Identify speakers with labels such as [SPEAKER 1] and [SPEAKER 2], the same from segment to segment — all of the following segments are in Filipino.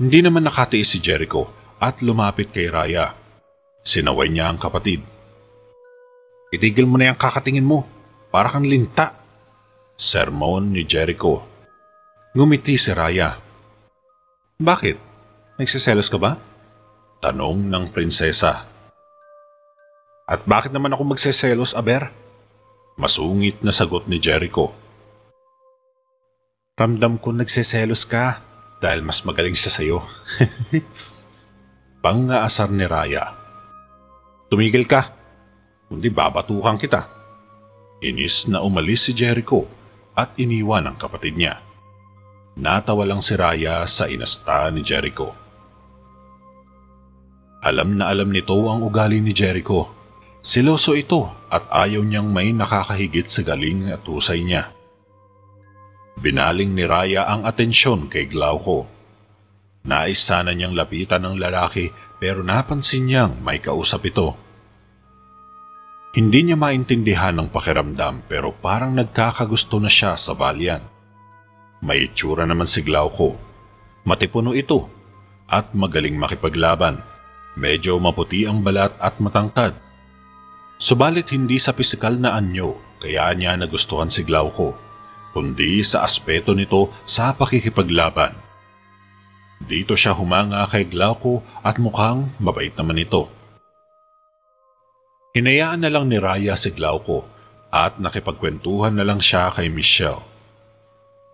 [SPEAKER 1] Hindi naman nakatiis si Jericho at lumapit kay Raya. Sinaway niya ang kapatid. "Itigil mo na yung kakatingin mo, para kang linta." Sermon ni Jericho. Ngumiti si Raya. "Bakit? Nagsiselos ka ba?" Tanong ng prinsesa. "At bakit naman ako magseselos, Aber?" Masungit na sagot ni Jericho. "Ramdam ko nagseselos ka dahil mas magaling siya sa'yo." Pang-aasar ni Raya. "Tumigil ka, kundi babatukan kita." Inis na umalis si Jericho at iniwan ang kapatid niya. Natawa lang si Raya sa inasta ni Jericho. Alam na alam nito ang ugali ni Jericho. Seloso ito at ayaw niyang may nakakahigit sa galing at husay niya. Binaling ni Raya ang atensyon kay Glauco. Nais sana niyang lapitan ng lalaki pero napansin niyang may kausap ito. Hindi niya maintindihan ang pakiramdam pero parang nagkakagusto na siya sa Valiant. May itsura naman si Glauco. Matipuno ito at magaling makipaglaban. Medyo maputi ang balat at matangkad. Subalit hindi sa pisikal na anyo kaya niya nagustuhan si Glauco, kundi sa aspeto nito sa pakikipaglaban. Dito siya humanga kay Glauco at mukhang mabait naman ito. Hinayaan na lang ni Raya si Glauco at nakipagkwentuhan na lang siya kay Michelle.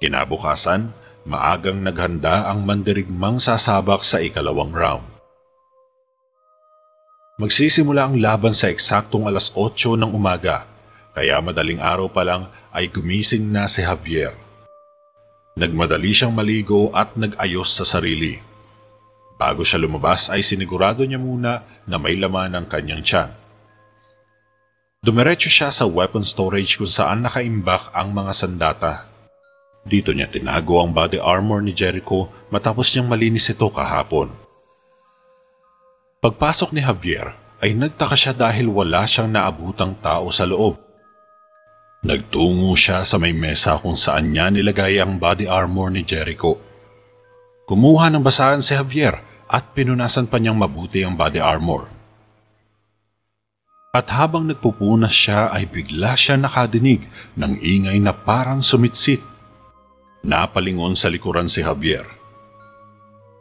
[SPEAKER 1] Kinabukasan, maagang naghanda ang mandirigmang sasabak sa ikalawang round. Magsisimula ang laban sa eksaktong alas 8 ng umaga, kaya madaling araw pa lang ay gumising na si Javier. Nagmadali siyang maligo at nag-ayos sa sarili. Bago siya lumabas ay sinigurado niya muna na may laman ang kanyang tiyan. Dumiretso siya sa weapon storage kung saan nakaimbak ang mga sandata. Dito niya tinago ang body armor ni Jericho matapos niyang malinis ito kahapon. Pagpasok ni Javier ay nagtaka siya dahil wala siyang naabutang tao sa loob. Nagtungo siya sa may mesa kung saan niya nilagay ang body armor ni Jericho. Kumuha ng basahan si Javier at pinunasan pa niyang mabuti ang body armor. At habang nagpupunas siya ay bigla siya nakadinig ng ingay na parang sumitsit. Napalingon sa likuran si Javier.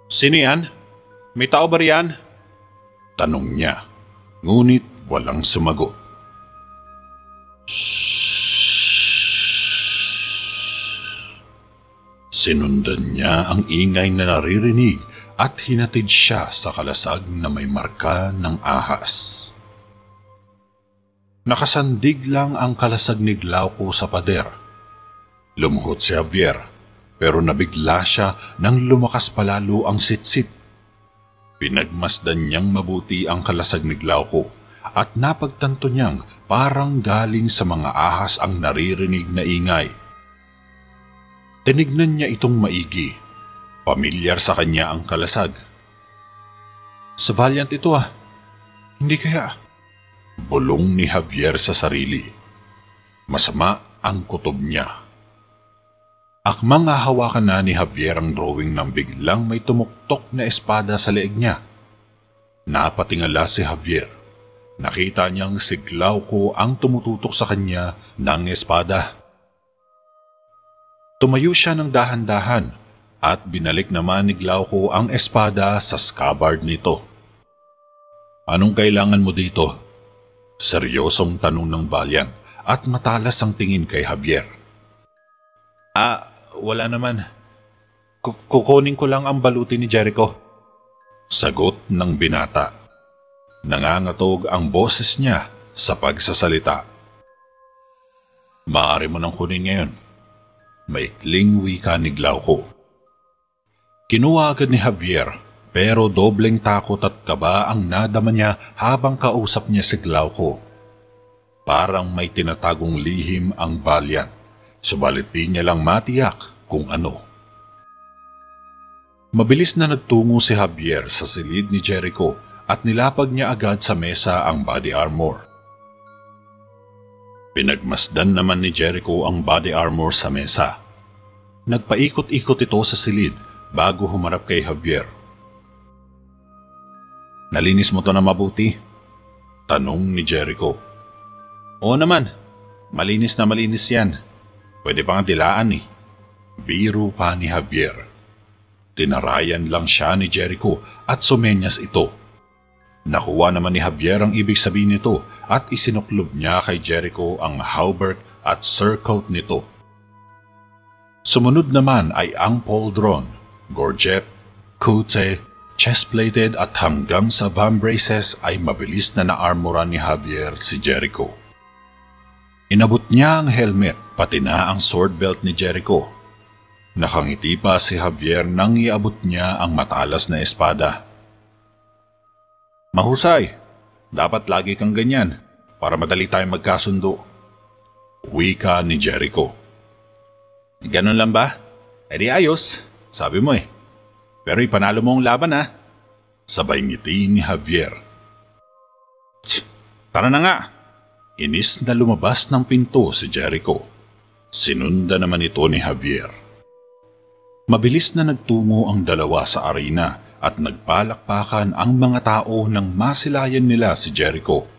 [SPEAKER 1] "Sino yan? May tao ba riyan?" Tanong niya, ngunit walang sumagot. Sinundan niya ang ingay na naririnig at hinatid siya sa kalasag na may marka ng ahas. Nakasandig lang ang kalasag ni Glauco sa pader. Lumuhod si Javier, pero nabigla siya nang lumakas palalo ang sitsit. Pinagmasdan niyang mabuti ang kalasag ni Glauco at napagtanto niyang parang galing sa mga ahas ang naririnig na ingay. Tinignan niya itong maigi. Pamilyar sa kanya ang kalasag. "Sa Valiant ito ah. Hindi kaya?" Bulong ni Javier sa sarili. Masama ang kutob niya. Akmang hahawakan na ni Javier ang drawing nang biglang may tumuktok na espada sa leeg niya. Napatingala si Javier. Nakita niyang si Glauco ang tumututok sa kanya ng espada. Tumayo siya ng dahan-dahan at binalik naman ni Glauco ang espada sa scabbard nito. "Anong kailangan mo dito?" Seryosong tanong ng Valiant at matalas ang tingin kay Javier. Wala naman. Kukunin ko lang ang baluti ni Jericho." Sagot ng binata. Nangangatog ang boses niya sa pagsasalita. "Maaari mo nang kunin ngayon." Maikling wika ni Glauco. Kinuha agad ni Javier pero dobleng takot at kaba ang nadama niya habang kausap niya si Glauco. Parang may tinatagong lihim ang Valiant. Subalit di niya lang matiyak kung ano. Mabilis na nagtungo si Javier sa silid ni Jericho at nilapag niya agad sa mesa ang body armor. Pinagmasdan naman ni Jericho ang body armor sa mesa. Nagpaikot-ikot ito sa silid bago humarap kay Javier. Nalinis mo to na mabuti? Tanong ni Jericho. Oo naman, malinis na malinis yan. Pwede pa nga dilaan eh. Biro pa ni Javier. Tinarayan lang siya ni Jericho at sumenyas ito. Nakuha naman ni Javier ang ibig sabihin nito at isinuklob niya kay Jericho ang hauberk at surcoat nito. Sumunod naman ay ang pauldron, gorget, kute, chest-plated at hanggang sa vambraces ay mabilis na naarmoran ni Javier si Jericho. Inabot niya ang helmet pati na ang sword belt ni Jericho. Nakangiti pa si Javier nang iabot niya ang matalas na espada. Mahusay, dapat lagi kang ganyan para madali tayong magkasundo. Wika ni Jericho. Ganun lang ba? E di ayos, sabi mo eh. Pero ipanalo mo ang laban ha. Sabay ngiti ni Javier. Tara na nga. Inis na lumabas ng pinto si Jericho. Sinunda naman ito ni Javier. Mabilis na nagtungo ang dalawa sa arena at nagpalakpakan ang mga tao nang masilayan nila si Jericho.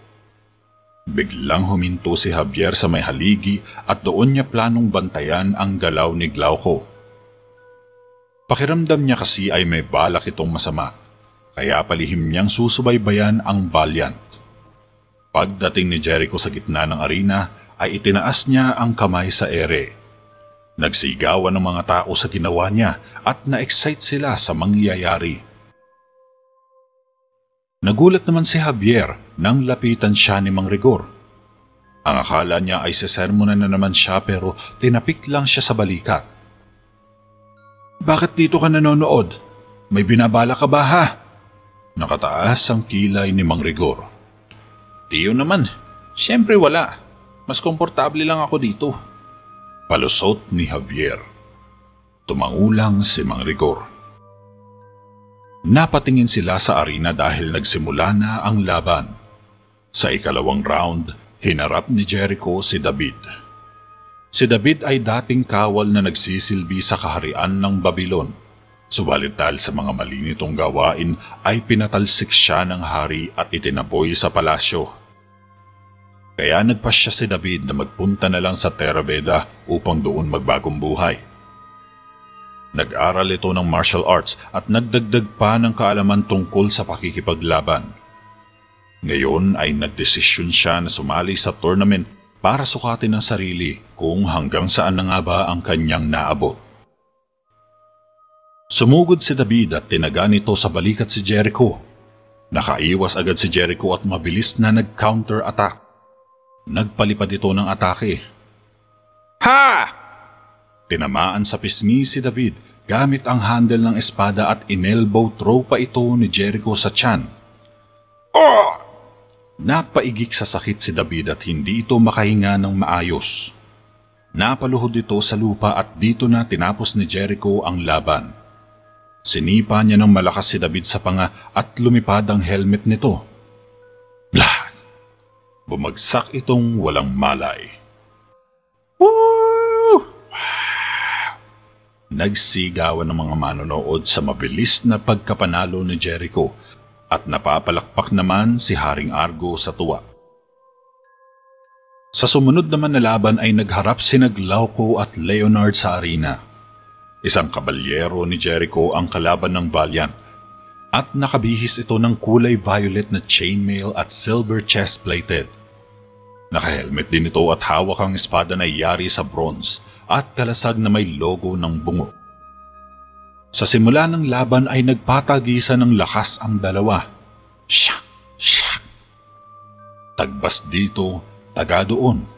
[SPEAKER 1] Biglang huminto si Javier sa may haligi at doon niya planong bantayan ang galaw ni Glauco. Pakiramdam niya kasi ay may balak itong masama, kaya palihim niyang susubaybayan ang Valiant. Pagdating ni Jericho sa gitna ng arena ay itinaas niya ang kamay sa ere. Nagsigawan ng mga tao sa ginawa niya at na-excite sila sa mangyayari. Nagulat naman si Javier nang lapitan siya ni Mang Rigor. Ang akala niya ay sesermonan na naman siya pero tinapik lang siya sa balikat. Bakit dito ka nanonood? May binabala ka ba ha? Nakataas ang kilay ni Mang Rigor. Tiyo naman, siyempre wala. Mas komportable lang ako dito. Palusot ni Javier. Tumangulang si Mang Rigor. Napatingin sila sa arena dahil nagsimula na ang laban. Sa ikalawang round, hinarap ni Jericho si David. Si David ay dating kawal na nagsisilbi sa kaharian ng Babylon. Subalit dahil sa mga mali nitong gawain ay pinatalsik siya ng hari at itinaboy sa palasyo. Kaya nagpasya si David na magpunta na lang sa Terra Veda upang doon magbagong buhay. Nag-aral ito ng martial arts at nagdagdag pa ng kaalaman tungkol sa pakikipaglaban. Ngayon ay nagdesisyon siya na sumali sa tournament para sukatin ang sarili kung hanggang saan na nga ba ang kanyang naabot. Sumugod si David at tinaga nito sa balikat si Jericho. Nakaiwas agad si Jericho at mabilis na nag-counter-attack. Nagpalipad ito ng atake. Ha! Tinamaan sa pisngi si David gamit ang handle ng espada at inelbow throw pa ito ni Jericho sa tiyan. Oh! Napaigik sa sakit si David at hindi ito makahinga ng maayos. Napaluhod ito sa lupa at dito na tinapos ni Jericho ang laban. Sinipa niya ng malakas si David sa panga at lumipad ang helmet nito. Blah! Bumagsak itong walang malay. Woo! Nagsigawan ng mga manonood sa mabilis na pagkapanalo ni Jericho at napapalakpak naman si Haring Argo sa tuwa. Sa sumunod naman na laban ay nagharap sina Glauco at Leonard sa arena. Isang kabalyero ni Jericho ang kalaban ng Valiant at nakabihis ito ng kulay violet na chainmail at silver chest-plated. Naka-helmet din ito at hawak ang espada na yari sa bronze at kalasag na may logo ng bungo. Sa simula ng laban ay nagpatagisan ng lakas ang dalawa. Shak! Shak! Tagbas dito, taga doon.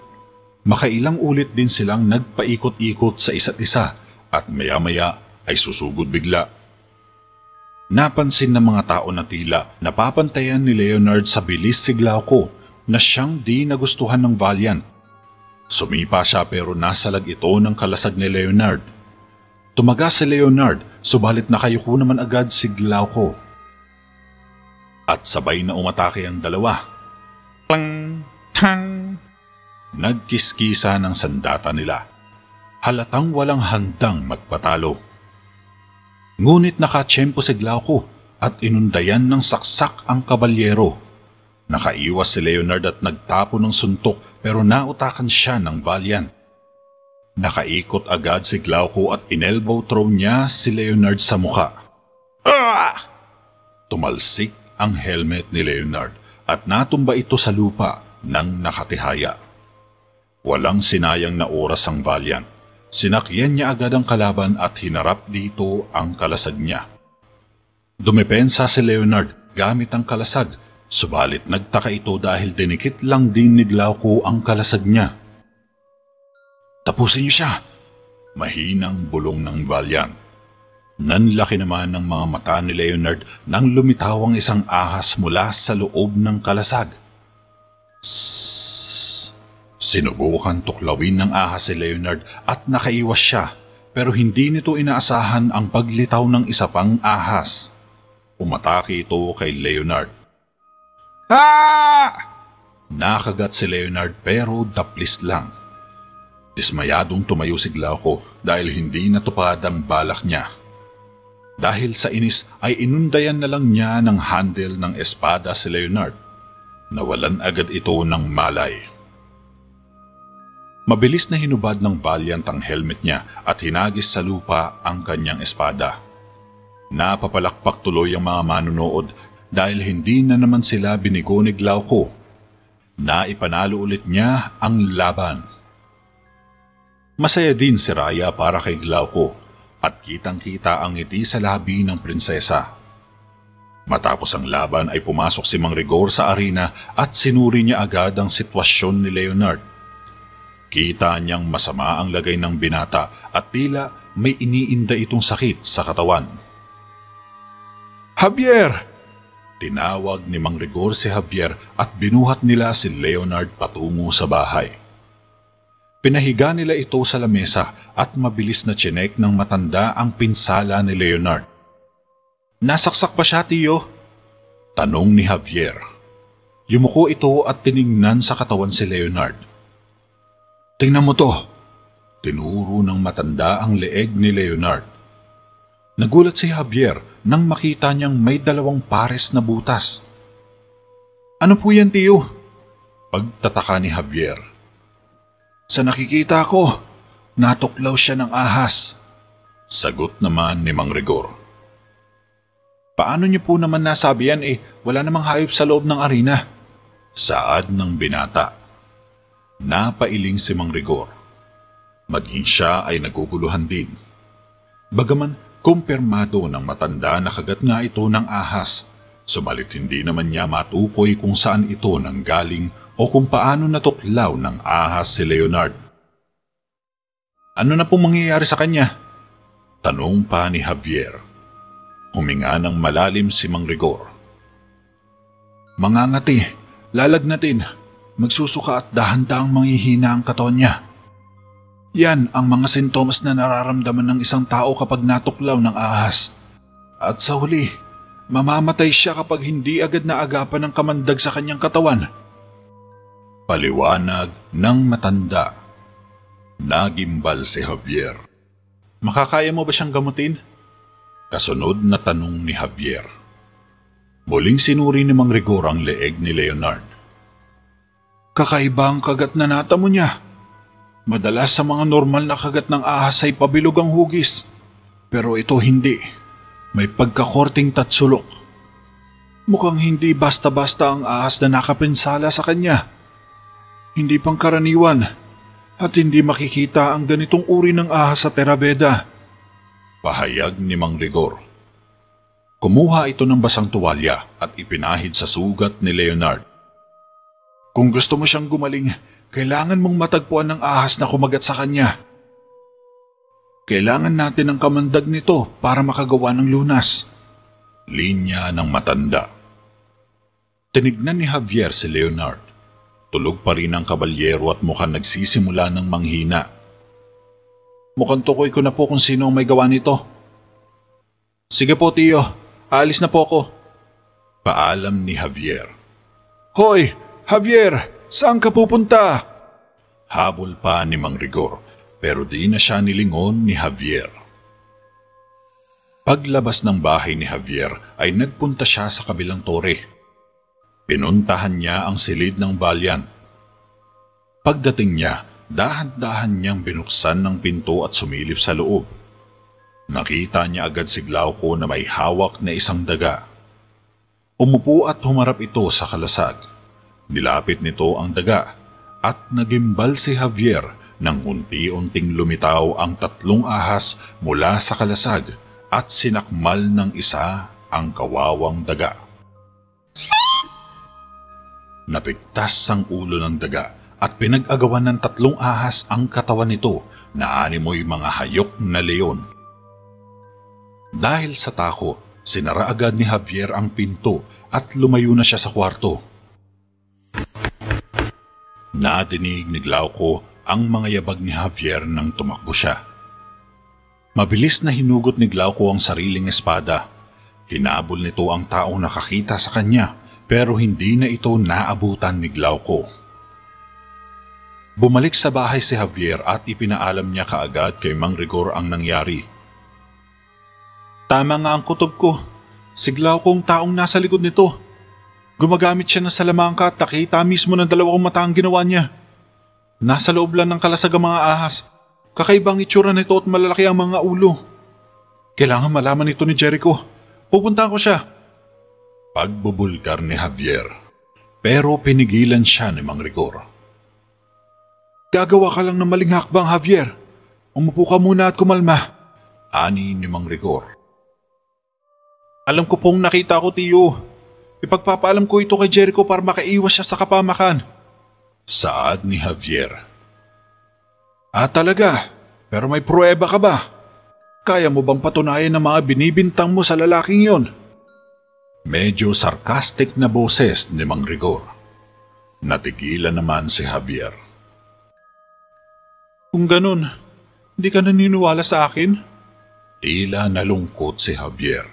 [SPEAKER 1] Makailang ulit din silang nagpaikot-ikot sa isa't isa at maya-maya ay susugod bigla. Napansin ng mga tao na tila napapantayan ni Leonard sa bilis si Glauco na siyang di nagustuhan ng Valiant. Sumipa siya pero nasalag ito ng kalasag ni Leonard. Tumaga si Leonard, subalit nakayuko naman agad si Glauco. At sabay na umatake ang dalawa. Plang! Tang! Nagkiskisa ng sandata nila. Halatang walang handang magpatalo. Ngunit nakatsyempo si Glauco at inundayan ng saksak ang kabalyero. Nakaiwas si Leonard at nagtapo ng suntok pero nautakan siya ng Valiant. Nakaikot agad si Glauco at inelbow throw niya si Leonard sa muka. Ah! Tumalsik ang helmet ni Leonard at natumba ito sa lupa ng nakatihaya. Walang sinayang na oras ang Valiant. Sinakyan niya agad ang kalaban at hinarap dito ang kalasag niya. Dumepensa si Leonard gamit ang kalasag, subalit nagtaka ito dahil dinikit lang din ni Glauco ang kalasag niya. Tapusin niyo siya! Mahinang bulong ng Valiant. Nanlaki naman ng mga mata ni Leonard nang lumitaw ang isang ahas mula sa loob ng kalasag. Sssss! Sinubukan tuklawin ng ahas si Leonard at nakaiwas siya, pero hindi nito inaasahan ang paglitaw ng isa pang ahas. Umatake ito kay Leonard. Ah! Nakagat si Leonard pero daplis lang. Dismayadong tumayo si Glauco dahil hindi natupad ang balak niya. Dahil sa inis ay inundayan na lang niya ng handle ng espada si Leonard. Nawalan agad ito ng malay. Mabilis na hinubad ng Valiant ang helmet niya at hinagis sa lupa ang kanyang espada. Napapalakpak tuloy ang mga manunood dahil hindi na naman sila binigo ni Glauco. Naipanalo ulit niya ang laban. Masaya din si Raya para kay Glauco at kitang-kita ang ngiti sa labi ng prinsesa. Matapos ang laban ay pumasok si Mang Rigor sa arena at sinuri niya agad ang sitwasyon ni Leonard. Kita niyang masama ang lagay ng binata at tila may iniinda itong sakit sa katawan. Javier! Tinawag ni Mang Rigor si Javier at binuhat nila si Leonard patungo sa bahay. Pinahiga nila ito sa lamesa at mabilis na tsinek ng matanda ang pinsala ni Leonard. Nasaksak pa siya, tiyo? Tanong ni Javier. Yumuko ito at tiningnan sa katawan si Leonard. Tingnan mo to. Tinuro ng matanda ang leeg ni Leonard. Nagulat si Javier nang makita niyang may 2 pares na butas. Ano po yan, tiyo? Pagtataka ni Javier. Sa nakikita ko, natuklaw siya ng ahas. Sagot naman ni Mang Rigor. Paano niyo po naman nasabi yan wala namang hayop sa loob ng arena? Saad ng binata. Napailing si Mang Rigor. Maging siya ay naguguluhan din. Bagaman kumpirmado ng matanda na kagat nga ito ng ahas, subalit hindi naman niya matukoy kung saan ito nanggaling o kung paano natuklaw ng ahas si Leonard. Ano na pong mangyayari sa kanya? Tanong pa ni Javier. Huminga ng malalim si Mang Rigor. Mangangati, lalagnatin, magsusuka at dahan-dahang manghihina ang katawan niya. Yan ang mga sintomas na nararamdaman ng isang tao kapag natuklaw ng ahas. At sa huli, mamamatay siya kapag hindi agad naagapan ng kamandag sa kanyang katawan. Paliwanag ng matanda. Nagimbal si Javier. Makakaya mo ba siyang gamutin? Kasunod na tanong ni Javier. Muling sinuri ni Mang Rigor ang leeg ni Leonard. Kakaiba ang kagat na natamo niya. Madalas sa mga normal na kagat ng ahas ay pabilog ang hugis. Pero ito hindi. May pagkakorting tatsulok. Mukhang hindi basta-basta ang ahas na nakapinsala sa kanya. Hindi pangkaraniwan at hindi makikita ang ganitong uri ng ahas sa Terabeda. Pahayag ni Mang Rigor. Kumuha ito ng basang tuwalya at ipinahid sa sugat ni Leonard. Kung gusto mo siyang gumaling, kailangan mong matagpuan ng ahas na kumagat sa kanya. Kailangan natin ng kamandag nito para makagawa ng lunas. Linya ng matanda. Tinignan ni Javier si Leonard. Tulog pa rin ang kabalyero at mukhang nagsisimula ng manghina. Mukhang tukoy ko na po kung sino ang may gawa nito. Sige po, tiyo. Aalis na po ako. Paalam ni Javier. Hoy, Javier! Saan ka pupunta? Habol pa ni Mang Rigor, pero di na siya nilingon ni Javier. Paglabas ng bahay ni Javier ay nagpunta siya sa kabilang tore. Pinuntahan niya ang silid ng Valiant. Pagdating niya, dahan-dahan niyang binuksan ng pinto at sumilip sa loob. Nakita niya agad si Glauco na may hawak na isang daga. Umupo at humarap ito sa kalasag. Nilapit nito ang daga at nagimbal si Javier nang unti-unting lumitaw ang 3 ahas mula sa kalasag at sinakmal ng isa ang kawawang daga. Napigtas ang ulo ng daga at pinag-agawan ng 3 ahas ang katawan nito na animoy mga hayok na leon. Dahil sa takot, sinara agad ni Javier ang pinto at lumayo na siya sa kwarto. Nadinig ni Glauco ang mga yabag ni Javier nang tumakbo siya. Mabilis na hinugot ni Glauco ang sariling espada. Hinabol nito ang taong nakakita sa kanya pero hindi na ito naabutan ni Glauco. Bumalik sa bahay si Javier at ipinaalam niya kaagad kay Mang Rigor ang nangyari. Tama nga ang kutob ko. Si Glauco ang taong nasa likod nito. Gumagamit siya ng salamangka at nakita mismo ng 2 mata ang ginawa niya. Nasa loob lang ng kalasag ang mga ahas. Kakaibang itsura nito at malalaki ang mga ulo. Kailangan malaman ito ni Jericho. Pupuntahan ko siya. Pagbubulgar ni Javier. Pero pinigilan siya ni Mang Rigor. Gagawa ka lang ng maling hakbang, Javier. Umupo ka muna at kumalma. Ani ni Mang Rigor. Alam ko pong nakita ko, tiyo. Ipagpapaalam ko ito kay Jericho para makaiwas siya sa kapamakan. Saad ni Javier. Talaga? Pero may pruweba ka ba? Kaya mo bang patunayan ang mga binibintang mo sa lalaking yon? Medyo sarcastic na boses ni Mang Rigor. Natigilan naman si Javier. Kung ganun, hindi ka naniniwala sa akin? Tila nalungkot si Javier.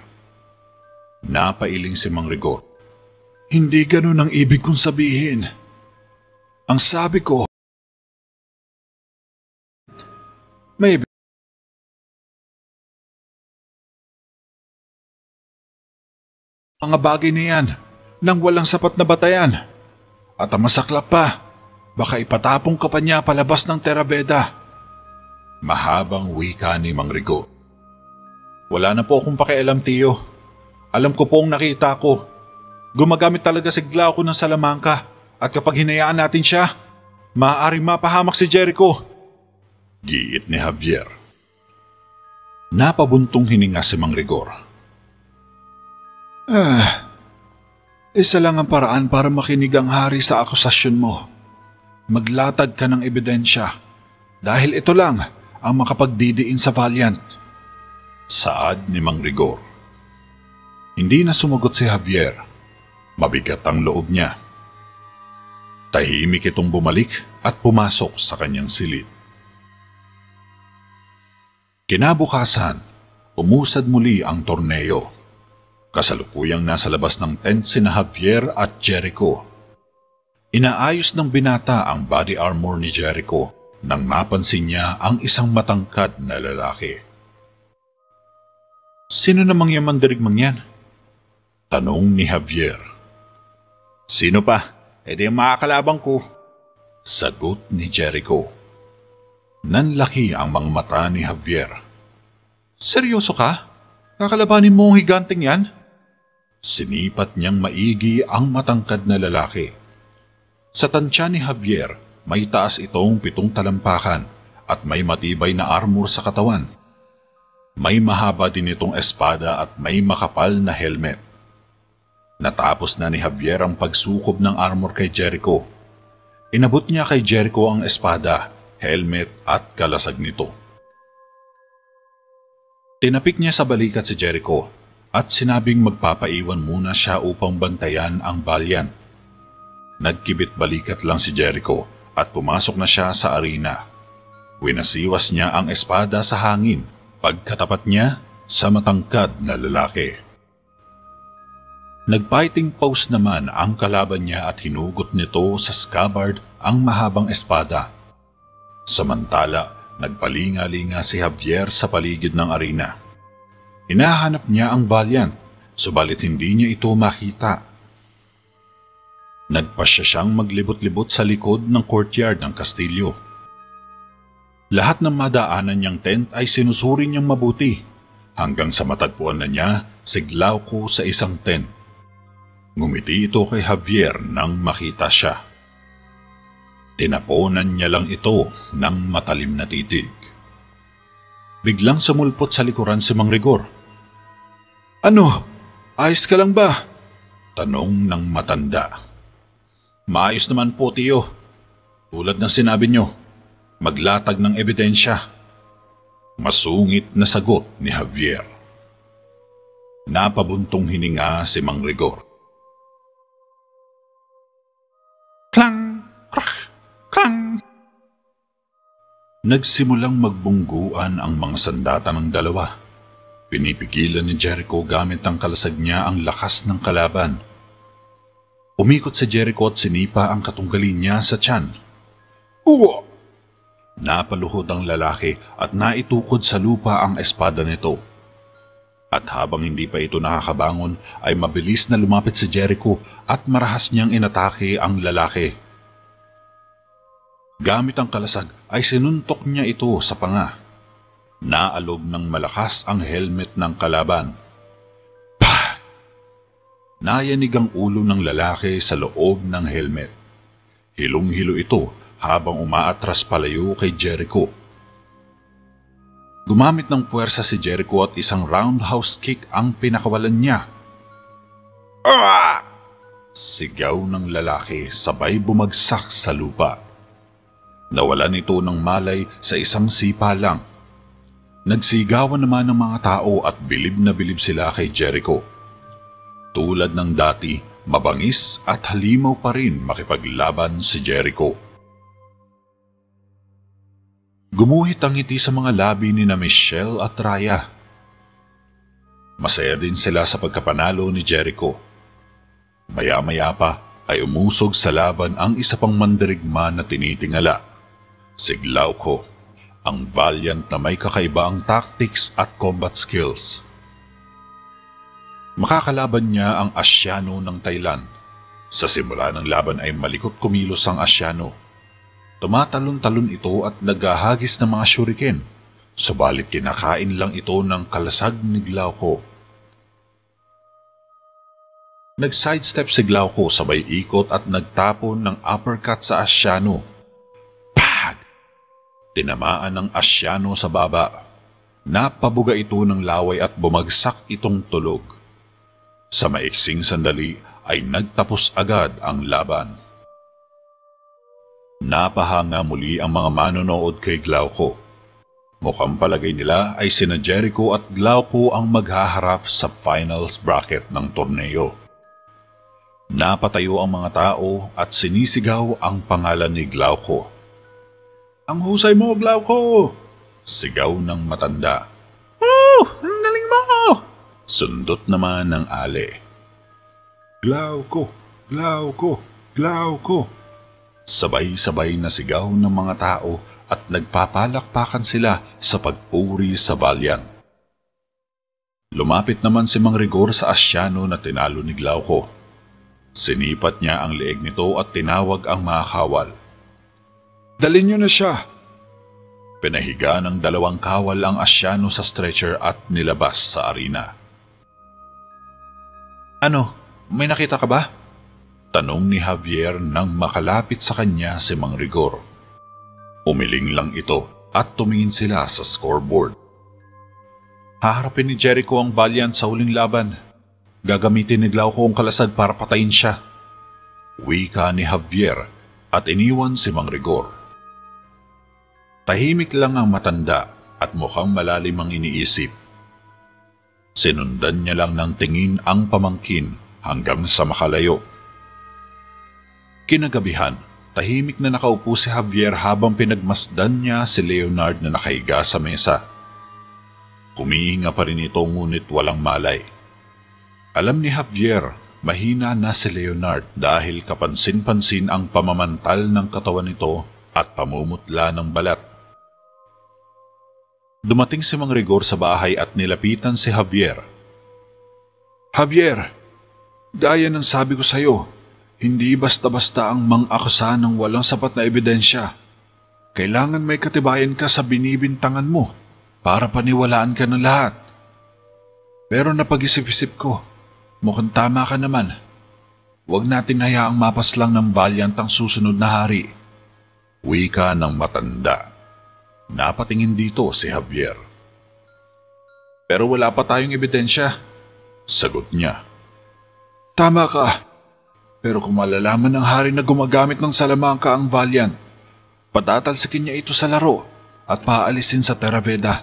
[SPEAKER 1] Napailing si Mang Rigor. Hindi ganun ang ibig kong sabihin. Ang sabi ko, may mga bagay na yan nang walang sapat na batayan. At ang masaklap pa, baka ipatapong ka pa niya palabas ng Terabeda. Mahabang wika ni Mang Rigor. Wala na po akong pakialam, tiyo. Alam ko pong nakita ko. Gumagamit talaga si Glauco ng salamangka at kapag hinayaan natin siya, maaaring mapahamak si Jericho. Giit ni Javier. Napabuntong hininga si Mang Rigor. Isa lang ang paraan para makinig ang hari sa akusasyon mo. Maglatag ka ng ebidensya dahil ito lang ang makapagdidiin sa Valiant. Saad ni Mang Rigor. Hindi na sumagot si Javier. Mabigat ang loob niya. Tahimik itong bumalik at pumasok sa kanyang silid. Kinabukasan, umusad muli ang torneo. Kasalukuyang nasa labas ng tent sina Javier at Jericho. Inaayos ng binata ang body armor ni Jericho nang mapansin niya ang isang matangkad na lalaki. Sino namang yung mandirigmang yan? Tanong ni Javier. Sino pa? E di ang makakalabang ko. Sagot ni Jericho. Nanlaki ang mga mata ni Javier. Seryoso ka? Kakalabanin mo ang higanteng yan? Sinipat niyang maigi ang matangkad na lalaki. Sa tansya ni Javier, may taas itong 7 talampakan at may matibay na armor sa katawan. May mahaba din itong espada at may makapal na helmet. Natapos na ni Javier ang pagsukob ng armor kay Jericho. Inabot niya kay Jericho ang espada, helmet at kalasag nito. Tinapik niya sa balikat si Jericho at sinabing magpapaiwan muna siya upang bantayan ang Valiant. Nagkibit balikat lang si Jericho at pumasok na siya sa arena. Winasiwas niya ang espada sa hangin pagkatapat niya sa matangkad na lalaki. Nag-fighting pose naman ang kalaban niya at hinugot nito sa scabbard ang mahabang espada. Samantala, nagpalinga-linga si Javier sa paligid ng arena. Hinahanap niya ang Valiant, subalit hindi niya ito makita. Nagpasya siyang maglibot-libot sa likod ng courtyard ng kastilyo. Lahat ng madaanan niyang tent ay sinusuri niyang mabuti, hanggang sa matagpuan na niya si Glauco sa isang tent. Ngumiti ito kay Javier nang makita siya. Tinaponan niya lang ito ng matalim na titig. Biglang sumulpot sa likuran si Mang Rigor. "Ano? Ayos ka lang ba?" tanong ng matanda. "Maayos naman po, tiyo. Tulad ng sinabi niyo, maglatag ng ebidensya." Masungit na sagot ni Javier. Napabuntong hininga si Mang Rigor. Klang! Krak! Klang! Nagsimulang magbungguan ang mga sandata ng dalawa. Pinipigilan ni Jericho gamit ang kalasag niya ang lakas ng kalaban. Umikot si Jericho at sinipa ang katunggalin niya sa tiyan. "Uwa!" Napaluhod ang lalaki at naitukod sa lupa ang espada nito. At habang hindi pa ito nakakabangon ay mabilis na lumapit si Jericho at marahas niyang inatake ang lalaki. Gamit ang kalasag ay sinuntok niya ito sa panga. Naalog ng malakas ang helmet ng kalaban. Pah! Nayanig ang ulo ng lalaki sa loob ng helmet. Hilong-hilo ito habang umaatras palayo kay Jericho. Gumamit ng puwersa si Jericho at isang roundhouse kick ang pinakawalan niya. "Ah!" Sigaw ng lalaki sabay bumagsak sa lupa. Nawalan ito ng malay sa isang sipa lang. Nagsigawan naman ng mga tao at bilib na bilib sila kay Jericho. Tulad ng dati, mabangis at halimaw pa rin makipaglaban si Jericho. Gumuhit ang ngiti sa mga labi ni na Michelle at Raya. Masaya din sila sa pagkapanalo ni Jericho. Maya-maya pa ay umusog sa laban ang isa pang mandirigma na tinitingala. Si Glauco, ang valiant na may kakaibaang tactics at combat skills. Makakalaban niya ang Asyano ng Thailand. Sa simula ng laban ay malikot kumilos ang Asyano. Tumatalon-talon ito at naghahagis ng mga shuriken, subalit kinakain lang ito ng kalasag ni Glauco. Nag-sidestep si Glauco sabay ikot at nagtapon ng uppercut sa Asyano. Pag! Tinamaan ng Asyano sa baba. Napabuga ito ng laway at bumagsak itong tulog. Sa maiksing sandali ay nagtapos agad ang laban. Napahanga muli ang mga manonood kay Glauco. Mukhang palagay nila ay sina Jericho at Glauco ang maghaharap sa finals bracket ng torneo. Napatayo ang mga tao at sinisigaw ang pangalan ni Glauco. "Ang husay mo, Glauco!" Sigaw ng matanda. "Ang galing mo!" Sundot naman ng ale. "Glauco! Glauco! Glauco!" Sabay-sabay na sigaw ng mga tao at nagpapalakpakan sila sa pagpuri sa Valiant. Lumapit naman si Mang Rigor sa Asyano na tinalo ni Glauco. Sinipat niya ang leeg nito at tinawag ang mga kawal. "Dalhin niyo na siya!" Pinahiga ng dalawang kawal ang Asyano sa stretcher at nilabas sa arena. "Ano, may nakita ka ba?" Tanong ni Javier nang makalapit sa kanya si Mang Rigor. Umiling lang ito at tumingin sila sa scoreboard. "Haharapin ni Jericho ang Valiant sa huling laban. Gagamitin ni Glauco ang kalasag para patayin siya." Wika ni Javier at iniwan si Mang Rigor. Tahimik lang ang matanda at mukhang malalim ang iniisip. Sinundan niya lang ng tingin ang pamangkin hanggang sa makalayo. Kinagabihan, tahimik na nakaupo si Javier habang pinagmasdan niya si Leonard na nakahiga sa mesa. Humihinga pa rin ito ngunit walang malay. Alam ni Javier, mahina na si Leonard dahil kapansin-pansin ang pamamantal ng katawan nito at pamumutla ng balat. Dumating si Mang Rigor sa bahay at nilapitan si Javier. Javier, gaya ng sabi ko sa'yo, hindi basta-basta ang mang-akusa ng walang sapat na ebidensya. Kailangan may katibayan ka sa binibintangan mo para paniwalaan ka ng lahat. Pero napag-isip-isip ko, mukhang tama ka naman. Huwag nating hayaang mapaslang ng Valiant ang susunod na hari. Wika ng matanda. Napatingin dito si Javier. Pero wala pa tayong ebidensya, sagot niya. Tama ka. Pero kung malalaman ng hari na gumagamit ng Salamanca ang Valiant, patatalsikin niya ito sa laro at paalisin sa Terraveda.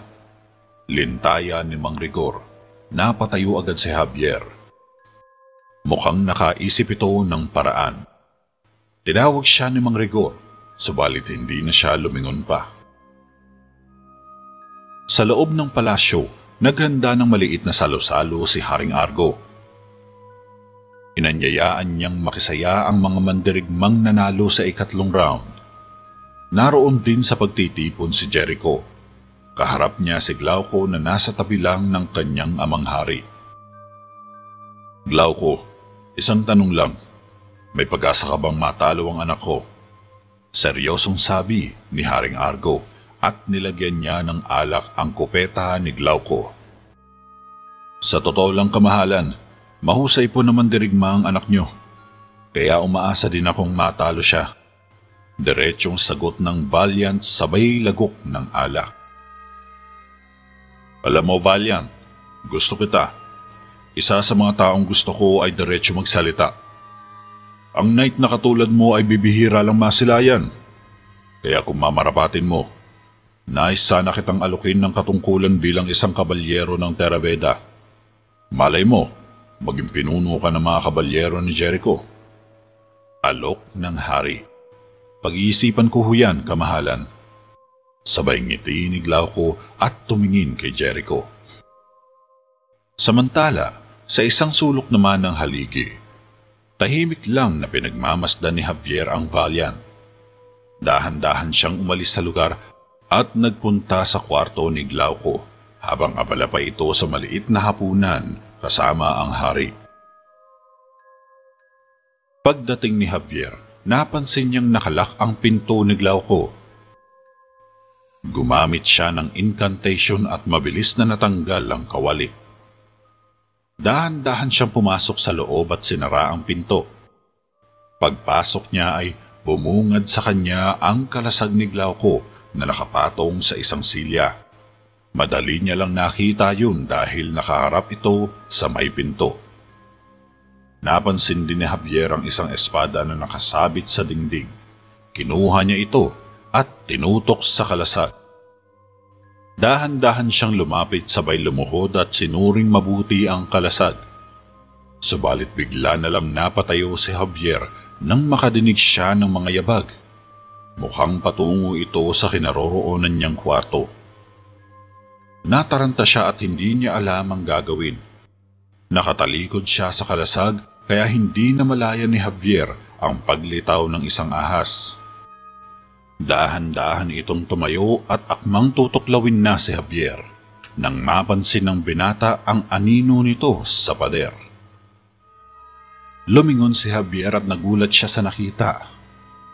[SPEAKER 1] Lintaya ni Mang Rigor. Napatayo agad si Javier. Mukhang nakaisip ito ng paraan. Tinawag siya ni Mang Rigor, subalit hindi na siya lumingon pa. Sa loob ng palasyo, naghanda ng maliit na salo-salo si Haring Argo. Inanyayaan niyang makisaya ang mga mandirigmang nanalo sa ikatlong round. Naroon din sa pagtitipon si Jericho. Kaharap niya si Glauco na nasa tabi lang ng kanyang amang hari. Glauco, isang tanong lang. May pag-asa ka bang matalo ang anak ko? Seryosong sabi ni Haring Argo at nilagyan niya ng alak ang kupeta ni Glauco. Sa totoo lang kamahalan, mahusay po naman dirigma ang anak niyo. Kaya umaasa din akong matalo siya. Diretsong sagot ng Valiant sabay lagok ng alak. Alam mo Valiant, gusto kita. Isa sa mga taong gusto ko ay diretso magsalita. Ang knight na katulad mo ay bibihira lang masilayan. Kaya kung mamarapatin mo, nais sana kitang alukin ng katungkulan bilang isang kabalyero ng Terraveda. Malay mo, maging pinuno ka ng mga kabalyero ni Jericho. Alok ng hari. Pag-iisipan ko huyan, kamahalan. Sabay ngiti ni Glauco at tumingin kay Jericho. Samantala, sa isang sulok naman ng haligi, tahimik lang na pinagmamasdan ni Javier ang Valiant. Dahan-dahan siyang umalis sa lugar at nagpunta sa kwarto ni Glauco habang abala pa ito sa maliit na hapunan kasama ang hari. Pagdating ni Javier, napansin niyang nakalak ang pinto ni Glauco. Gumamit siya ng incantation at mabilis na natanggal ang kawali. Dahan-dahan siyang pumasok sa loob at sinara ang pinto. Pagpasok niya ay bumungad sa kanya ang kalasag ni Glauco na nakapatong sa isang silya. Madali niya lang nakita yun dahil nakaharap ito sa may pinto. Napansin din ni Javier ang isang espada na nakasabit sa dingding. Kinuha niya ito at tinutok sa kalasag. Dahan-dahan siyang lumapit sabay lumuhod at sinuring mabuti ang kalasag. Subalit bigla na lang napatayo si Javier nang makadinig siya ng mga yabag. Mukhang patungo ito sa kinaroroonan niyang kwarto. Nataranta siya at hindi niya alam ang gagawin. Nakatalikod siya sa kalasag kaya hindi na malaya ni Javier ang paglitaw ng isang ahas. Dahan-dahan itong tumayo at akmang tutuklawin na si Javier nang mapansin ng binata ang anino nito sa pader. Lumingon si Javier at nagulat siya sa nakita.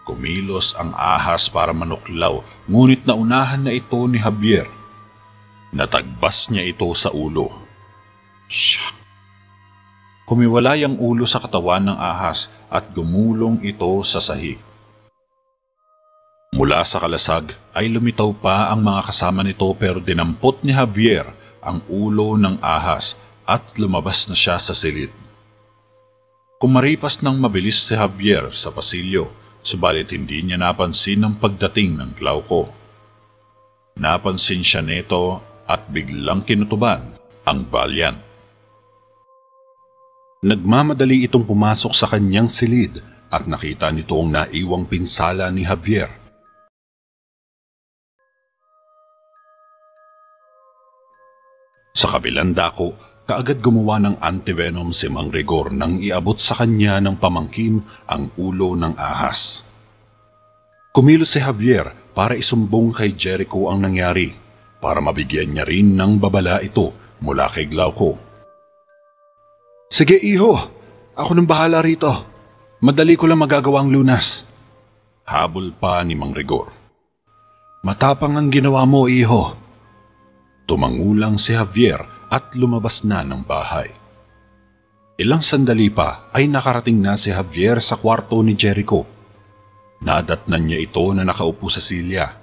[SPEAKER 1] Kumilos ang ahas para manuklaw ngunit naunahan na ito ni Javier. Natagbas niya ito sa ulo. Shock! Kumiwalay ang ulo sa katawan ng ahas at gumulong ito sa sahig. Mula sa kalasag ay lumitaw pa ang mga kasama nito pero dinampot ni Javier ang ulo ng ahas at lumabas na siya sa silid. Kumaripas ng mabilis si Javier sa pasilyo, subalit hindi niya napansin ang pagdating ng Glauco. Napansin siya nito at biglang kinutuban ang Valiant. Nagmamadali itong pumasok sa kanyang silid at nakita nito ang naiwang pinsala ni Javier. Sa kabilang dako, kaagad gumawa ng antivenom si Mang Rigor nang iabot sa kanya ng pamangkin ang ulo ng ahas. Kumilos si Javier para isumbong kay Jericho ang nangyari. para mabigyan niya rin ng babala ito mula kay Glauco.
[SPEAKER 2] Sige iho, ako nang bahala rito. Madali ko lang magagawa ang lunas.
[SPEAKER 1] Habol pa ni Mang Rigor.
[SPEAKER 2] Matapang ang ginawa mo iho.
[SPEAKER 1] Tumangulang si Javier at lumabas na ng bahay. Ilang sandali pa ay nakarating na si Javier sa kwarto ni Jericho. Nadatnan niya ito na nakaupo sa silya.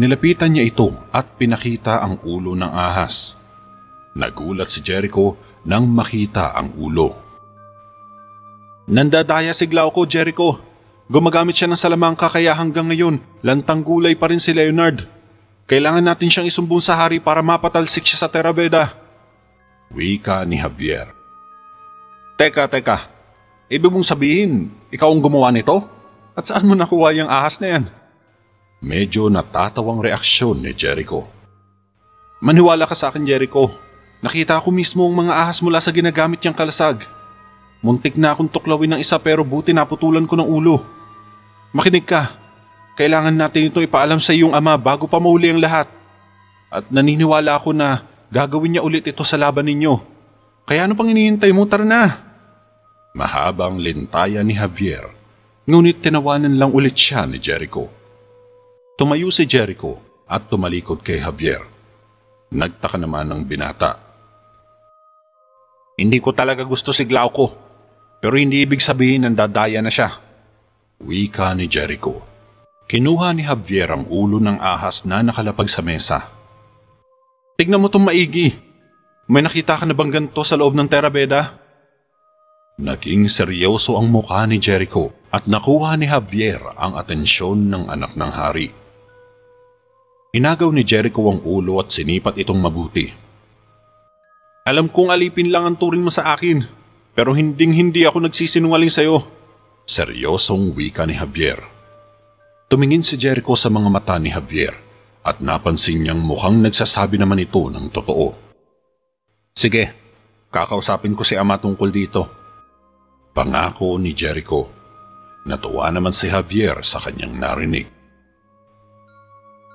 [SPEAKER 1] Nilapitan niya ito at pinakita ang ulo ng ahas. Nagulat si Jericho nang makita ang ulo.
[SPEAKER 2] Nandadaya si Glauco, Jericho. Gumagamit siya ng salamangka kaya hanggang ngayon, lantang gulay pa rin si Leonard. Kailangan natin siyang isumbong sa hari para mapatalsik siya sa Terra Veda.
[SPEAKER 1] Wika ni Javier.
[SPEAKER 2] Teka. Ibig mong sabihin, ikaw ang gumawa nito? At saan mo nakuha yung ahas na yan?
[SPEAKER 1] Medyo natatawang reaksyon ni Jericho.
[SPEAKER 2] Maniwala ka sa akin, Jericho. Nakita ko mismo ang mga ahas mula sa ginagamit niyang kalasag. Muntik na akong tuklawin ng isa pero buti naputulan ko ng ulo. Makinig ka. Kailangan natin ito ipaalam sa iyong ama bago pa mahuli ang lahat. At naniniwala ako na gagawin niya ulit ito sa laban ninyo. Kaya ano pang hinihintay mo? Tara na.
[SPEAKER 1] Mahabang lintayan ni Javier, ngunit tinawanan lang ulit siya ni Jericho. Tumayo si Jericho at tumalikod kay Javier. Nagtaka naman ang binata.
[SPEAKER 2] Hindi ko talaga gusto si Glauco, pero hindi ibig sabihin nandadaya na siya.
[SPEAKER 1] Wika ni Jericho. Kinuha ni Javier ang ulo ng ahas na nakalapag sa mesa.
[SPEAKER 2] Tignan mo itong maigi. May nakita ka na bang ganito sa loob ng Terra Veda?
[SPEAKER 1] Naging seryoso ang mukha ni Jericho at nakuha ni Javier ang atensyon ng anak ng hari. Inagaw ni Jericho ang ulo at sinipat itong mabuti.
[SPEAKER 2] Alam kong alipin lang ang turing mo sa akin, pero hindi ako nagsisinungaling sa'yo.
[SPEAKER 1] Seryosong wika ni Javier. Tumingin si Jericho sa mga mata ni Javier at napansin niyang mukhang nagsasabi naman ito ng totoo.
[SPEAKER 2] Sige, kakausapin ko si ama tungkol dito.
[SPEAKER 1] Pangako ni Jericho. Natuwa naman si Javier sa kanyang narinig.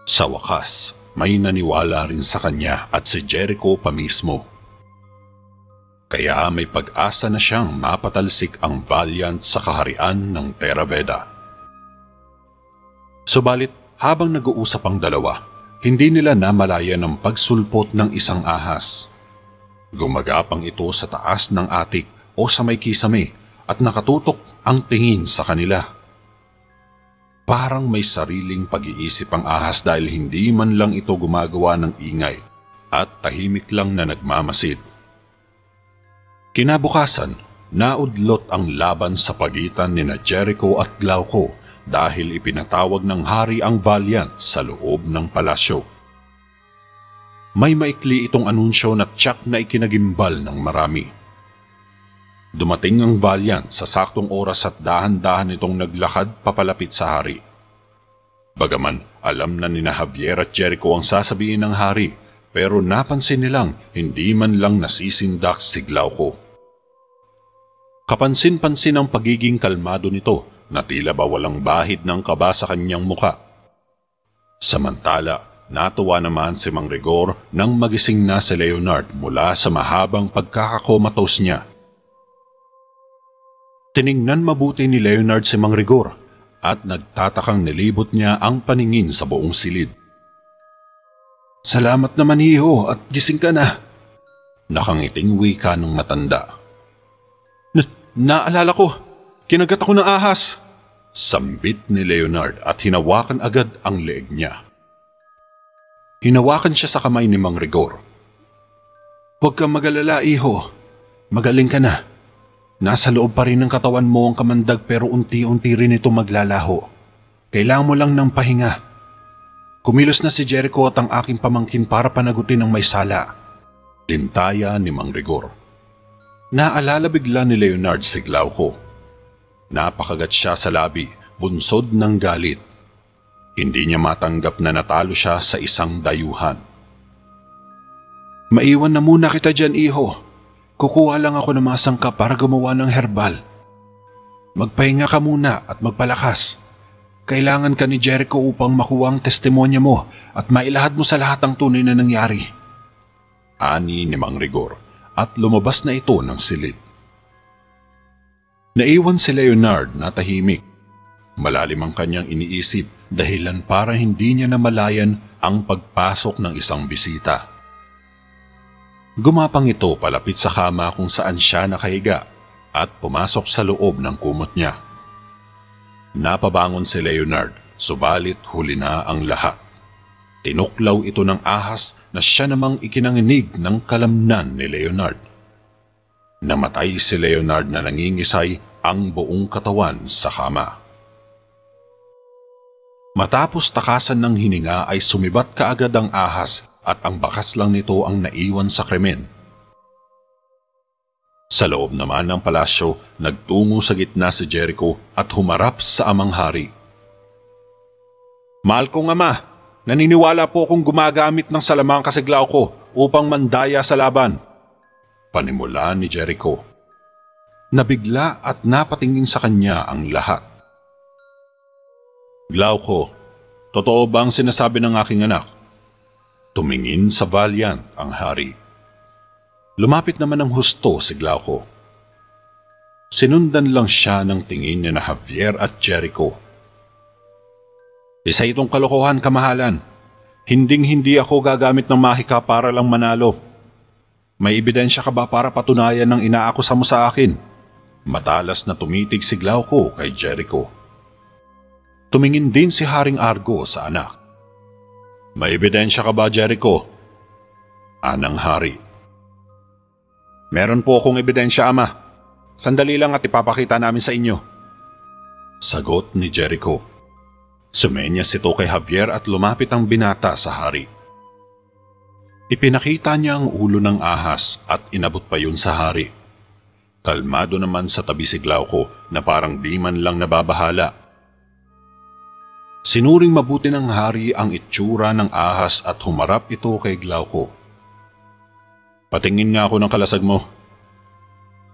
[SPEAKER 1] Sa wakas, may naniwala rin sa kanya at si Jericho pa mismo. Kaya may pag-asa na siyang mapatalsik ang Valiant sa kaharian ng Terra Veda. Subalit, habang nag-uusap ang dalawa, hindi nila namalayan ang pagsulpot ng isang ahas. Gumagapang ito sa taas ng atik o sa may kisame at nakatutok ang tingin sa kanila. Parang may sariling pag-iisip ang ahas dahil hindi man lang ito gumagawa ng ingay at tahimik lang na nagmamasid. Kinabukasan, naudlot ang laban sa pagitan ni Jericho at Glauco dahil ipinatawag ng hari ang Valiant sa loob ng palasyo. May maikli itong anunsyo na tiyak na ikinagimbal ng marami. Dumating ang Valiant sa saktong oras at dahan-dahan itong naglakad papalapit sa hari. Bagaman alam na nina Javier at Jericho ang sasabihin ng hari, pero napansin nilang hindi man lang nasisindak si Glauco. Kapansin-pansin ang pagiging kalmado nito na tila ba walang bahid ng kaba sa kanyang muka. Samantala, natuwa naman si Mang Rigor nang magising na si Leonard mula sa mahabang pagkakakomatos niya. Tiningnan mabuti ni Leonard si Mang Rigor at nagtatakang nilibot niya ang paningin sa buong silid.
[SPEAKER 2] Salamat naman iho at gising ka na.
[SPEAKER 1] Nakangiting wika ng matanda.
[SPEAKER 2] Naalala ko, kinagat ako ng ahas.
[SPEAKER 1] Sambit ni Leonard at hinawakan agad ang leeg niya.
[SPEAKER 2] Hinawakan siya sa kamay ni Mang Rigor. Huwag kang mag-alala iho, magaling ka na. Nasa loob pa rin ng katawan mo ang kamandag pero unti-unti rin ito maglalaho. Kailangan mo lang ng pahinga. Kumilos na si Jericho at ang aking pamangkin para panagutin ang may sala.
[SPEAKER 1] Lintaya ni Mang Rigor. Naalala bigla ni Leonard si Glauco. Napakagat siya sa labi, bunsod ng galit. Hindi niya matanggap na natalo siya sa isang dayuhan.
[SPEAKER 2] Maiwan na muna kita dyan iho. Kukuha lang ako ng mga sangkap para gumawa ng herbal. Magpahinga ka muna at magpalakas. Kailangan ka ni Jericho upang makuha ang testimonya mo at mailahad mo sa lahat ang tunay na nangyari.
[SPEAKER 1] Ani ni Mang Rigor at lumabas na ito ng silid.
[SPEAKER 2] Naiwan si Leonard na tahimik. Malalim ang kanyang iniisip dahilan para hindi niya namalayan ang pagpasok ng isang bisita. Gumapang ito palapit sa kama kung saan siya nakahiga at pumasok sa loob ng kumot niya. Napabangon si Leonard, subalit huli na ang lahat. Tinuklaw ito ng ahas na siya namang ikinanginig ng kalamnan ni Leonard. Namatay si Leonard na nangingisay ang buong katawan sa kama. Matapos takasan ng hininga ay sumibat kaagad ang ahas at ang bakas lang nito ang naiwan sa krimen. Sa loob naman ng palasyo, nagtungo sa gitna si Jericho at humarap sa amang hari. Mahal kong ama, naniniwala po akong gumagamit ng salamangka si Glauco upang mandaya sa laban. Panimula ni Jericho. Nabigla at napatingin sa kanya ang lahat. Glauco, totoo ba ang sinasabi ng aking anak? Tumingin sa Valiant ang hari. Lumapit naman ng husto si Glauco. Sinundan lang siya ng tingin ni na Javier at Jericho. Isa itong kalokohan, kamahalan. Hinding-hindi ako gagamit ng mahika para lang manalo. May ebidensya ka ba para patunayan ng inaakusa mo sa akin? Matalas na tumitig si Glauco kay Jericho. Tumingin din si Haring Argo sa anak. May ebidensya ka ba, Jericho? Anang hari. Meron po akong ebidensya, ama. Sandali lang at ipapakita namin sa inyo. Sagot ni Jericho. Sumenyas ito kay Javier at lumapit ang binata sa hari. Ipinakita niya ang ulo ng ahas at inabot pa yun sa hari. Kalmado naman sa tabi si Glauco na parang di man lang nababahala. Sinuring mabuti ng hari ang itsura ng ahas at humarap ito kay Glauco. Patingin nga ako ng kalasag mo.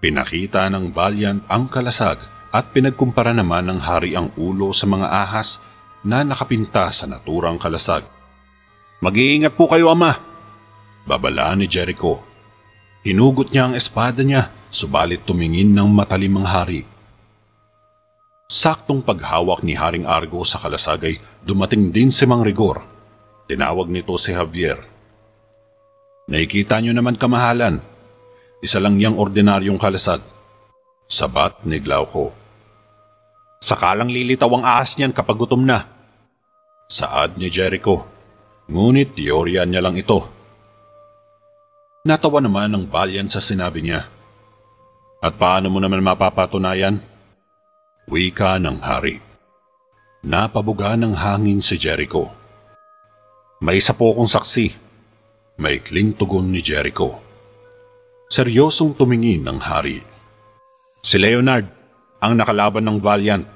[SPEAKER 2] Pinakita ng Valiant ang kalasag at pinagkumpara naman ng hari ang ulo sa mga ahas na nakapinta sa naturang kalasag. Mag-iingat po kayo, ama. Babala ni Jericho. Hinugot niya ang espada niya, subalit tumingin ng matalim ang hari. Saktong paghawak ni Haring Argo sa kalasag ay dumating din si Mang Rigor. Tinawag nito si Javier. Nakikita niyo naman, kamahalan. Isa lang yang ordinaryong kalasag. Sabat ni Glauco. Sakalang lilitaw ang ahas niyan kapag gutom na. Saad ni Jericho. Ngunit teorya niya lang ito. Natawa naman ang Valiant sa sinabi niya. At paano mo naman mapapatunayan? Wika ng hari. Napabuga ng hangin si Jericho. May isa po akong saksi. Maikling tugon ni Jericho. Seryosong tumingin ng hari. Si Leonard, ang nakalaban ng Valiant.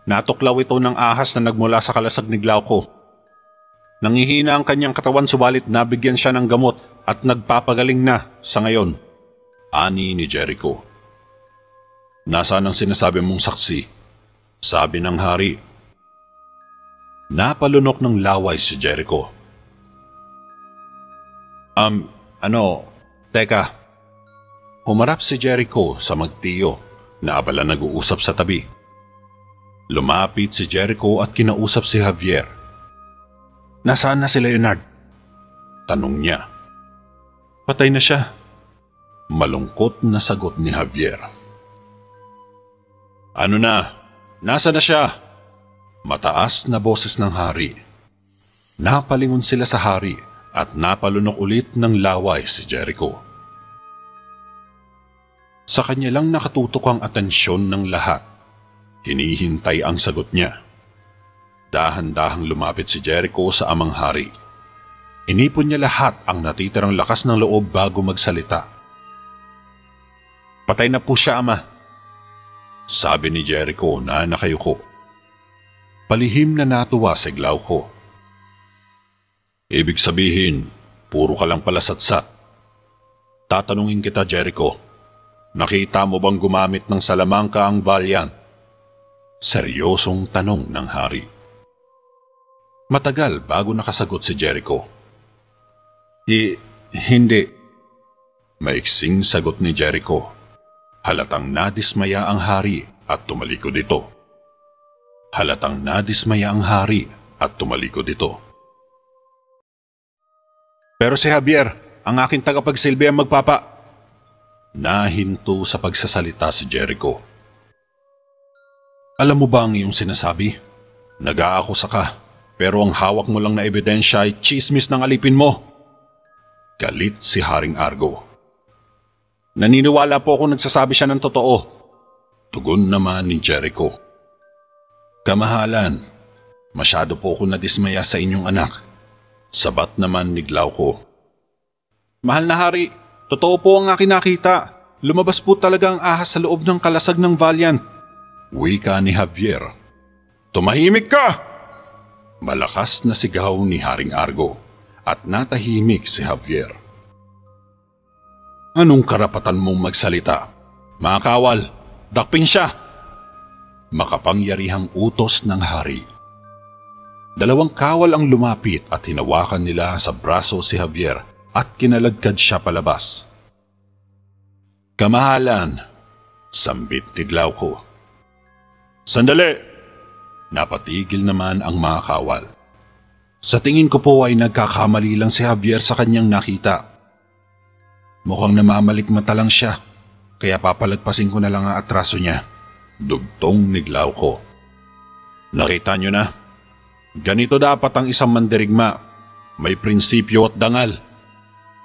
[SPEAKER 2] Natuklaw ito ng ahas na nagmula sa kalasag ni Glauco. Nangihina ang kanyang katawan subalit nabigyan siya ng gamot at nagpapagaling na sa ngayon. Ani ni Jericho. Nasaan ang sinasabi mong saksi? Sabi ng hari. Napalunok ng laway si Jericho. Teka. Humarap si Jericho sa magtiyo na abala nag-uusap sa tabi. Lumapit si Jericho at kinausap si Javier. Nasaan na si Leonard? Tanong niya. Patay na siya. Malungkot na sagot ni Javier. Ano na? Nasa na siya? Mataas na boses ng hari. Napalingon sila sa hari at napalunok ulit ng laway si Jericho. Sa kanya lang nakatutok ang atensyon ng lahat. Hinihintay ang sagot niya. Dahan-dahang lumapit si Jericho sa amang hari. Inipon niya lahat ang natitirang lakas ng loob bago magsalita. Patay na po siya, ama. Sabi ni Jericho na nakayuko. Palihim na natuwa si Glauco. Ibig sabihin, puro ka lang pala satsat. Tatanungin kita, Jericho. Nakita mo bang gumamit ng salamangka ang Valiant? Seryosong tanong ng hari.
[SPEAKER 1] Matagal bago nakasagot si Jericho.
[SPEAKER 2] Hindi.
[SPEAKER 1] Maiksing sagot ni Jericho. Halatang nadismaya ang hari at tumalikod ito.
[SPEAKER 2] Pero si Javier, ang aking tagapagsilbi ang magpapa.
[SPEAKER 1] Nahinto sa pagsasalita si Jericho.
[SPEAKER 2] Alam mo ba ang iyong sinasabi?
[SPEAKER 1] Nag-aakusa ka,
[SPEAKER 2] Pero ang hawak mo lang na ebidensya ay chismis ng alipin mo.
[SPEAKER 1] galit si Haring Argo.
[SPEAKER 2] Naniniwala po akong nagsasabi siya ng totoo.
[SPEAKER 1] Tugon naman ni Jericho. Kamahalan, masyado po ako nadismaya sa inyong anak. Sabat naman ni Glauco.
[SPEAKER 2] Mahal na hari, totoo po ang aking nakita. Lumabas po talaga ang ahas sa loob ng kalasag ng Valiant.
[SPEAKER 1] Wika ni Javier.
[SPEAKER 2] Tumahimik ka!
[SPEAKER 1] Malakas na sigaw ni Haring Argo at natahimik si Javier. Anong karapatan mong magsalita?
[SPEAKER 2] Mga kawal, dakpin siya!
[SPEAKER 1] Makapangyarihang utos ng hari. 2 kawal ang lumapit at hinawakan nila sa braso si Javier at kinaladkad siya palabas. Kamahalan, sambit ni Glauco.
[SPEAKER 2] Sandali!
[SPEAKER 1] Napatigil naman ang mga kawal.
[SPEAKER 2] Sa tingin ko po ay nagkakamali lang si Javier sa kanyang nakita. Mukhang namamalikmata lang siya, kaya papalagpasin ko na lang ang atraso niya.
[SPEAKER 1] Dugtong ni Glauco.
[SPEAKER 2] Nakita niyo na? Ganito dapat ang isang mandirigma. May prinsipyo at dangal.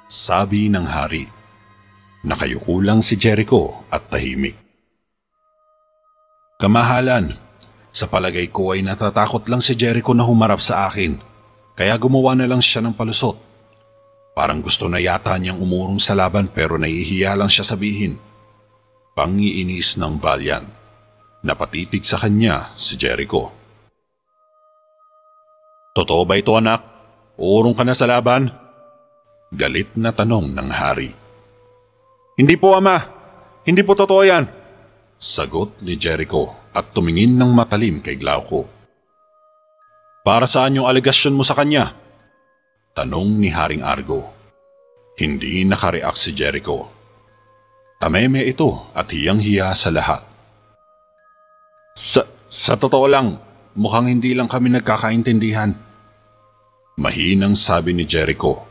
[SPEAKER 1] Sabi ng hari. Nakayuko lang si Jericho at tahimik.
[SPEAKER 2] Kamahalan, sa palagay ko ay natatakot lang si Jericho na humarap sa akin. Kaya gumawa na lang siya ng palusot. Parang gusto na yata niyang umurong sa laban pero nahihiya lang siya sabihin.
[SPEAKER 1] Pangiinis ng Valiant. Napatitig sa kanya si Jericho.
[SPEAKER 2] Totoo ba ito, anak? Uurong ka na sa laban?
[SPEAKER 1] Galit na tanong ng hari.
[SPEAKER 2] Hindi po, ama. Hindi po totoo yan.
[SPEAKER 1] Sagot ni Jericho at tumingin ng matalim kay Glauco.
[SPEAKER 2] Para saan yung alegasyon mo sa kanya?
[SPEAKER 1] Tanong ni Haring Argo. Hindi nakareact si Jericho. Tameme ito at hiyang-hiya sa lahat.
[SPEAKER 2] Sa totoo lang, mukhang hindi lang kami nagkakaintindihan.
[SPEAKER 1] Mahinang sabi ni Jericho.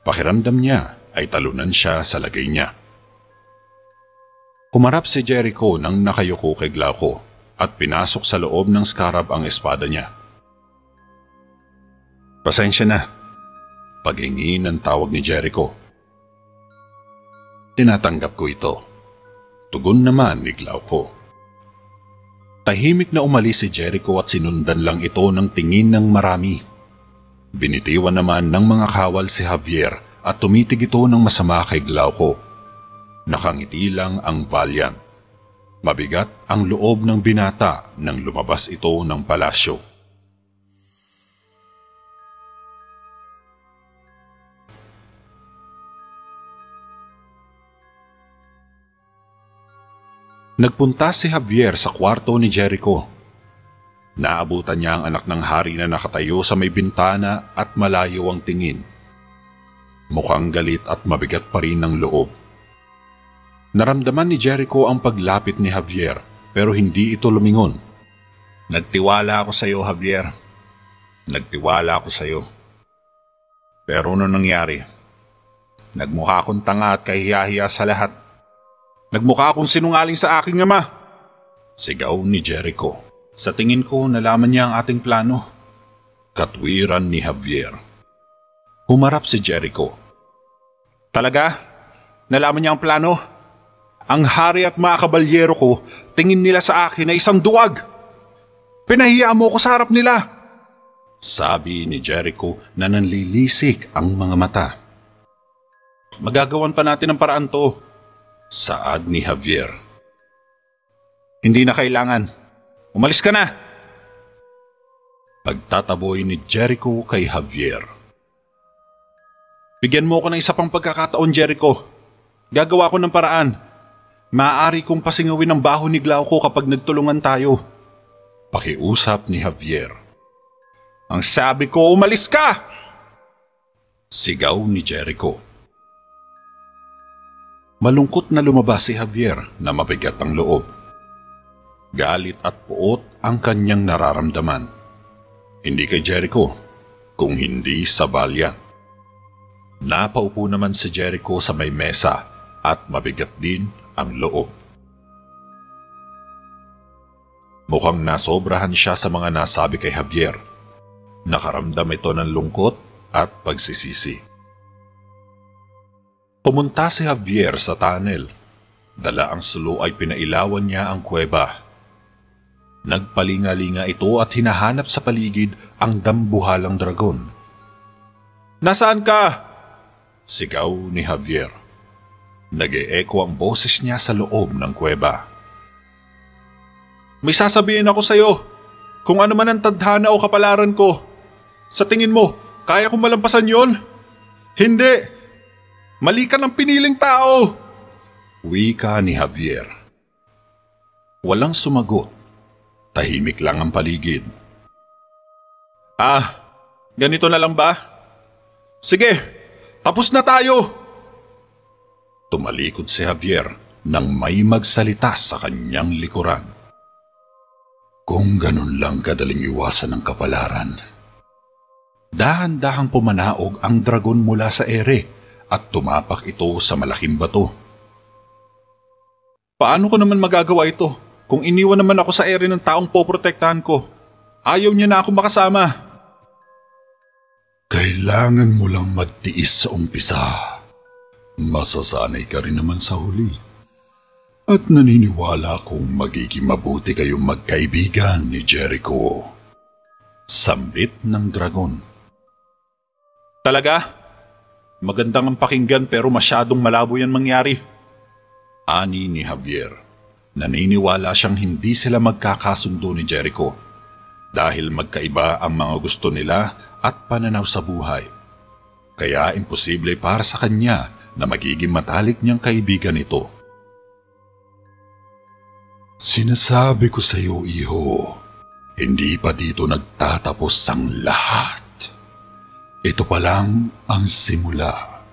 [SPEAKER 1] Pakiramdam niya ay talunan siya sa lagay niya. Humarap si Jericho nang nakayuko kay Glauco at pinasok sa loob ng scarab ang espada niya.
[SPEAKER 2] Pasensya na.
[SPEAKER 1] Paghingi ng tawag ni Jericho.
[SPEAKER 2] Tinatanggap ko ito.
[SPEAKER 1] Tugon naman ni Glauco. Tahimik na umalis si Jericho at sinundan lang ito ng tingin ng marami. Binitiwan naman ng mga kawal si Javier at tumitig ito ng masama kay Glauco. Nakangiti lang ang Valiant. Mabigat ang loob ng binata nang lumabas ito ng palasyo. Nagpunta si Javier sa kwarto ni Jericho. Naabutan niya ang anak ng hari na nakatayo sa may bintana at malayo ang tingin. Mukhang galit at mabigat pa rin ang loob. Naramdaman ni Jericho ang paglapit ni Javier pero hindi ito lumingon.
[SPEAKER 2] Nagtiwala ako sa iyo, Javier. Nagtiwala ako sa iyo. Pero ano nangyari? Nagmukha akong tanga at kahiyahiya sa lahat. Nagmukha akong sinungaling sa aking ama.
[SPEAKER 1] Sigaw ni Jericho.
[SPEAKER 2] Sa tingin ko, nalaman niya ang ating plano.
[SPEAKER 1] Katwiran ni Javier. Humarap si Jericho.
[SPEAKER 2] Talaga? Nalaman niya ang plano? Ang hari at mga kabalyero ko, tingin nila sa akin na isang duwag. Pinahiya mo ko sa harap nila.
[SPEAKER 1] Sabi ni Jericho na nanlilisik ang mga mata.
[SPEAKER 2] Magagawan pa natin ang paraan to.
[SPEAKER 1] Saad ni Javier.
[SPEAKER 2] Hindi na kailangan. Umalis ka na!
[SPEAKER 1] Pagtataboy ni Jericho kay Javier.
[SPEAKER 2] Bigyan mo ko ng isa pang pagkakataon, Jericho. Gagawa ko ng paraan. Maaari kong pasingawin ang baho ni Glauco kapag nagtulungan tayo.
[SPEAKER 1] Pakiusap ni Javier.
[SPEAKER 2] Ang sabi ko, umalis ka!
[SPEAKER 1] Sigaw ni Jericho.
[SPEAKER 2] Malungkot na lumabas si Javier na mabigat ang loob. Galit at puot ang kanyang nararamdaman. Hindi kay Jericho, kung hindi sa Valiant. Napaupo naman si Jericho sa may mesa at mabigat din ang loob. Mukhang nasobrahan siya sa mga nasabi kay Javier. Nakaramdam ito ng lungkot at pagsisisi. Pumunta si Javier sa tunnel. Dala ang sulo ay pinailawan niya ang kuweba. Nagpalinga-linga ito at hinahanap sa paligid ang dambuhalang dragon. "Nasaan ka?" sigaw ni Javier. Nag-e-echo ang boses niya sa loob ng kuweba. "May sasabihin ako sa'yo. Kung ano man ang tadhana o kapalaran ko. Sa tingin mo, kaya kong malampasan yon? Hindi! Mali ka ng piniling tao!" Wika ni Javier. Walang sumagot. Tahimik lang ang paligid. Ganito na lang ba? Sige, tapos na tayo! Tumalikod si Javier nang may magsalita sa kanyang likuran. Kung ganun lang kadaling iwasan ang kapalaran. Dahan-dahang pumanaog ang dragon mula sa ere at tumapak ito sa malaking bato. Paano ko naman magagawa ito kung iniwan naman ako sa ere ng taong poprotektahan ko? Ayaw niya na ako makasama. Kailangan mo lang magtiis sa umpisa. Masasanay ka rin naman sa huli. At naniniwala kong magiging mabuti kayong magkaibigan ni Jericho. Sambit ng dragon. Talaga? Magandang ang pakinggan pero masyadong malabo yan mangyari. Ani ni Javier. Naniniwala siyang hindi sila magkakasundo ni Jericho dahil magkaiba ang mga gusto nila at pananaw sa buhay. Kaya imposible para sa kanya na magiging matalik niyang kaibigan ito. Sinasabi ko sa iyo, iho, hindi pa dito nagtatapos ang lahat. Ito pa lang ang simula.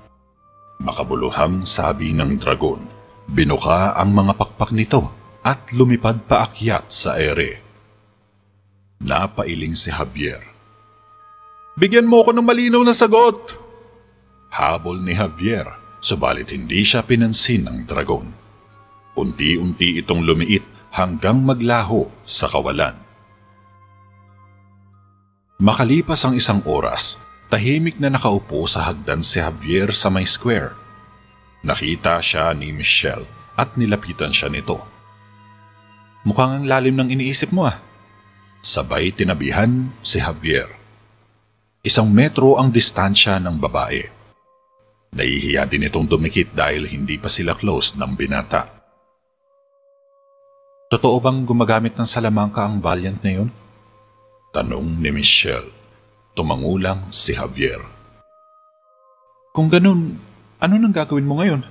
[SPEAKER 2] Makabuluhang sabi ng dragon. Binuka ang mga pakpak nito at lumipad paakyat sa ere. Napailing si Javier. Bigyan mo ko ng malinaw na sagot! Habol ni Javier, subalit hindi siya pinansin ng dragon. Unti-unti itong lumiit hanggang maglaho sa kawalan. Makalipas ang isang oras, tahimik na nakaupo sa hagdan si Javier sa may square. Nakita siya ni Michelle at nilapitan siya nito. Mukhang ang lalim ng iniisip mo Sabay tinabihan si Javier. 1 metro ang distansya ng babae. Nahihiya din itong dumikit dahil hindi pa sila close ng binata. Totoo bang gumagamit ng salamangka ang Valiant na yun? Tanong ni Michelle. Tumangulang si Javier. Kung ganun, ano nang gagawin mo ngayon?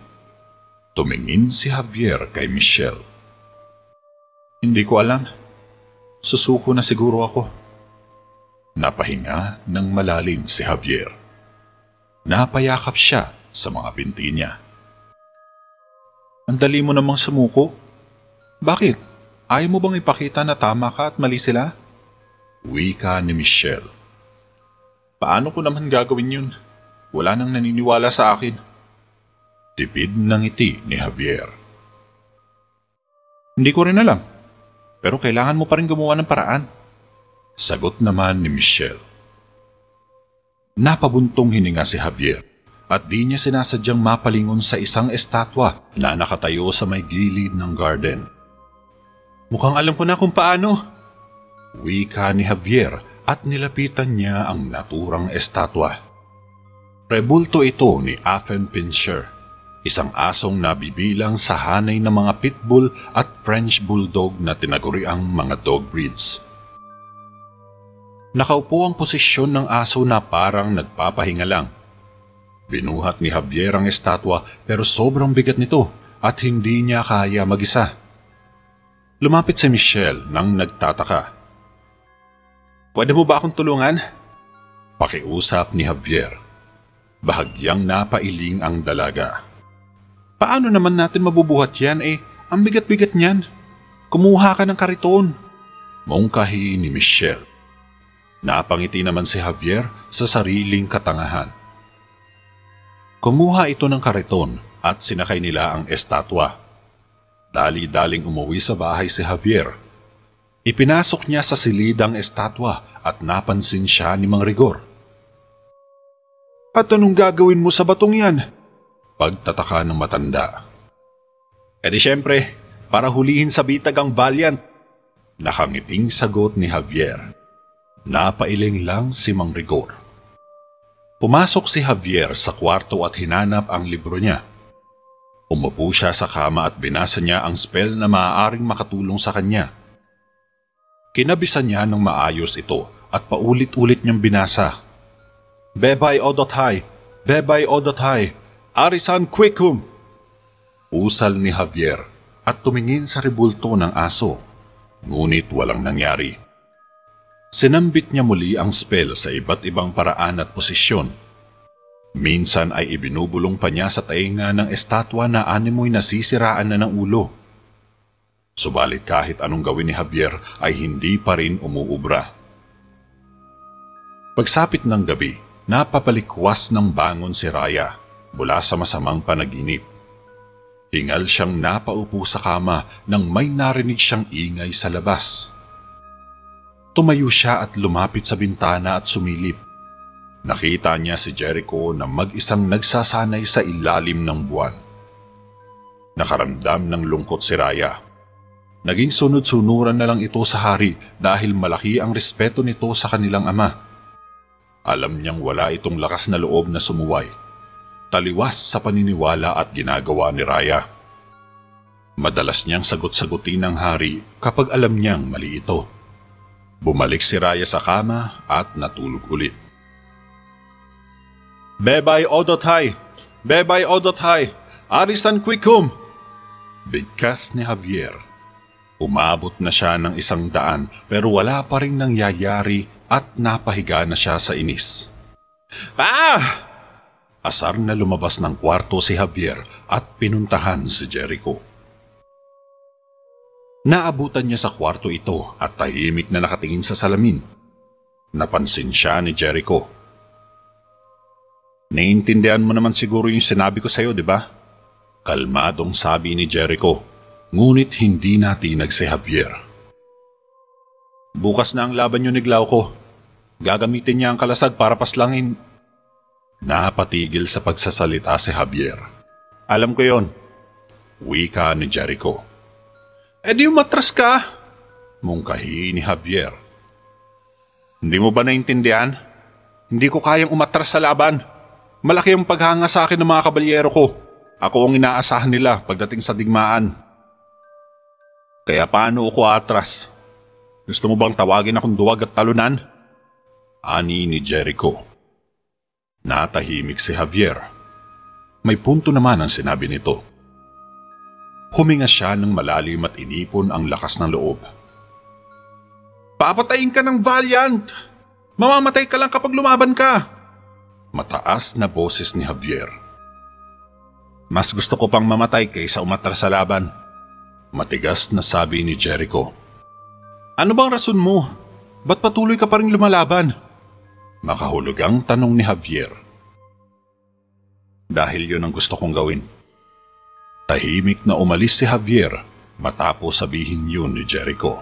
[SPEAKER 2] Tumingin si Javier kay Michelle. Hindi ko alam. Susuko na siguro ako. Napahinga ng malalim si Javier. Napayakap siya sa mga binti niya. Ang dali mo namang sumuko. Bakit? Ayaw mo bang ipakita na tama ka at mali sila? Wika ni Michelle. Paano ko naman gagawin yun? Wala nang naniniwala sa akin. Tipid ng ngiti ni Javier. Hindi ko rin alam. Pero kailangan mo pa rin gumawa ng paraan. Sagot naman ni Michelle. Napabuntong hininga si Javier at di niya sinasadyang mapalingon sa isang estatwa na nakatayo sa may gilid ng garden. Mukhang alam ko na kung paano. Wika ni Javier at nilapitan niya ang naturang estatwa. Rebulto ito ni Affen Pinscher, isang asong nabibilang sa hanay ng mga pitbull at French bulldog na tinaguriang mga dog breeds. Nakaupo ang posisyon ng aso na parang nagpapahinga lang. Binuhat ni Javier ang estatwa pero sobrang bigat nito at hindi niya kaya mag-isa. Lumapit si Michelle nang nagtataka. Pwede mo ba akong tulungan?
[SPEAKER 1] Pakiusap ni Javier. Bahagyang napailing ang dalaga.
[SPEAKER 2] Paano naman natin mabubuhat yan ang bigat-bigat niyan. Kumuha ka ng kariton.
[SPEAKER 1] Mungkahi ni Michelle. Napangiti naman si Javier sa sariling katangahan. Kumuha ito ng kariton at sinakay nila ang estatwa. Dali-daling umuwi sa bahay si Javier. Ipinasok niya sa silid ang estatwa at napansin siya ni Mang Rigor.
[SPEAKER 2] At anong gagawin mo sa batong yan?
[SPEAKER 1] Pagtataka ng matanda.
[SPEAKER 2] Di syempre, para hulihin sa bitag ang Valiant.
[SPEAKER 1] Nakangiting sagot ni Javier. Napailing lang si Mang Rigor. Pumasok si Javier sa kwarto at hinanap ang libro niya. Umupo siya sa kama at binasa niya ang spell na maaaring makatulong sa kanya. Kinabisan niya ng maayos ito at paulit-ulit niyang binasa.
[SPEAKER 2] Bebay Odothai, Bebay Odothai, Arisan Quicum.
[SPEAKER 1] Usal ni Javier at tumingin sa rebulto ng aso. Ngunit walang nangyari. Sinambit niya muli ang spell sa iba't ibang paraan at posisyon. Minsan ay ibinubulong pa niya sa tainga ng estatwa na animoy nasisiraan na ng ulo. Subalit kahit anong gawin ni Javier ay hindi pa rin umuubra. Pagsapit ng gabi, napapalikwas ng bangon si Raya mula sa masamang panaginip. Hingal siyang napaupo sa kama nang may narinig siyang ingay sa labas. Tumayo siya at lumapit sa bintana at sumilip. Nakita niya si Jericho na mag-isang nagsasanay sa ilalim ng buwan. Nakaramdam ng lungkot si Raya. Naging sunod-sunuran na lang ito sa hari dahil malaki ang respeto nito sa kanilang ama. Alam niyang wala itong lakas na loob na sumuway. Taliwas sa paniniwala at ginagawa ni Raya. Madalas niyang sagot-sagutin ng hari kapag alam niyang mali ito. Bumalik si Raya sa kama at natulog ulit.
[SPEAKER 2] Bebay Odothai, Bebay Odothai, Arisan Quicum.
[SPEAKER 1] Bigkas ni Javier. Umabot na siya ng 100 pero wala pa rin nangyayari at napahiga na siya sa inis. Asar na lumabas ng kwarto si Javier at pinuntahan si Jericho. Naabutan niya sa kwarto ito at tahimik na nakatingin sa salamin. Napansin siya ni Jericho.
[SPEAKER 2] Naiintindihan mo naman siguro yung sinabi ko sa'yo, di ba?
[SPEAKER 1] Kalmadong sabi ni Jericho. Ngunit hindi natinag si Javier.
[SPEAKER 2] Bukas na ang laban yung ni Glauco. Gagamitin niya ang kalasag para paslangin.
[SPEAKER 1] Napatigil sa pagsasalita si Javier.
[SPEAKER 2] Alam ko yon.
[SPEAKER 1] Wika ni Jericho.
[SPEAKER 2] Di umatras ka.
[SPEAKER 1] Mungkahi ni Javier.
[SPEAKER 2] Hindi mo ba naintindihan? Hindi ko kayang umatras sa laban. Malaki ang paghanga sa akin ng mga kabalyero ko. Ako ang inaasahan nila pagdating sa digmaan. Kaya paano ako atras? Gusto mo bang tawagin akong duwag at talunan?
[SPEAKER 1] Ani ni Jericho. Natahimik si Javier. May punto naman ang sinabi nito. Huminga siya ng malalim at inipon ang lakas ng loob.
[SPEAKER 2] Papatayin ka ng Valiant! Mamamatay ka lang kapag lumaban ka!
[SPEAKER 1] Mataas na boses ni Javier.
[SPEAKER 2] Mas gusto ko pang mamatay kaysa umatras sa laban.
[SPEAKER 1] Matigas na sabi ni Jericho.
[SPEAKER 2] Ano bang rason mo? Ba't patuloy ka pa rin lumalaban?
[SPEAKER 1] Makahulugang tanong ni Javier.
[SPEAKER 2] Dahil yun ang gusto kong gawin.
[SPEAKER 1] Tahimik na umalis si Javier matapos sabihin yun ni Jericho.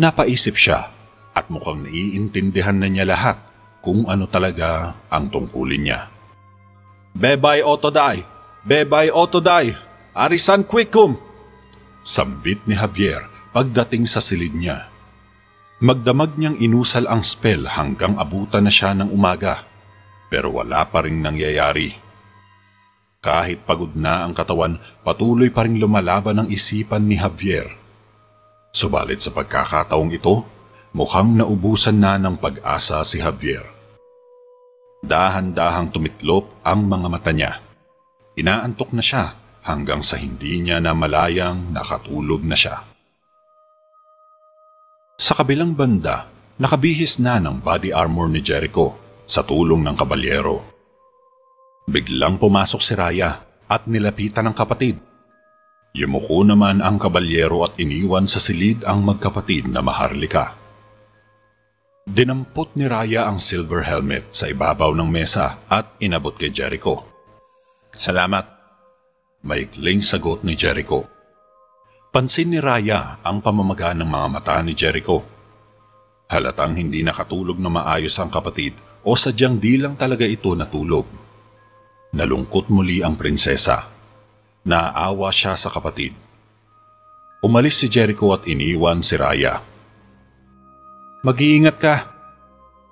[SPEAKER 1] Napaisip siya at mukhang naiintindihan na niya lahat kung ano talaga ang tungkulin niya.
[SPEAKER 2] Bebay Otoday! Bebay Otoday! Arisan Quicum!
[SPEAKER 1] Sambit ni Javier pagdating sa silid niya. Magdamag niyang inusal ang spell hanggang abutan na siya ng umaga, pero wala pa ring nangyayari. Kahit pagod na ang katawan, patuloy pa ring lumalaban ang isipan ni Javier. Subalit sa pagkakataong ito, mukhang naubusan na ng pag-asa si Javier. Dahan-dahang tumitlop ang mga mata niya. Inaantok na siya hanggang sa hindi niya namalayang nakatulog na siya. Sa kabilang banda, nakabihis na ng body armor ni Jericho sa tulong ng kabalyero. Biglang pumasok si Raya at nilapitan ng kapatid. Yumuko naman ang kabalyero at iniwan sa silid ang magkapatid na maharlika. Dinampot ni Raya ang silver helmet sa ibabaw ng mesa at inabot kay Jericho. "Salamat," maikling sagot ni Jericho. Pansin ni Raya ang pamamaga ng mga mata ni Jericho. Halatang hindi nakatulog na maayos ang kapatid o sadyang di lang talaga ito natulog. Nalungkot muli ang prinsesa. Naawa siya sa kapatid. Umalis si Jericho at iniwan si Raya. "Mag-iingat ka,"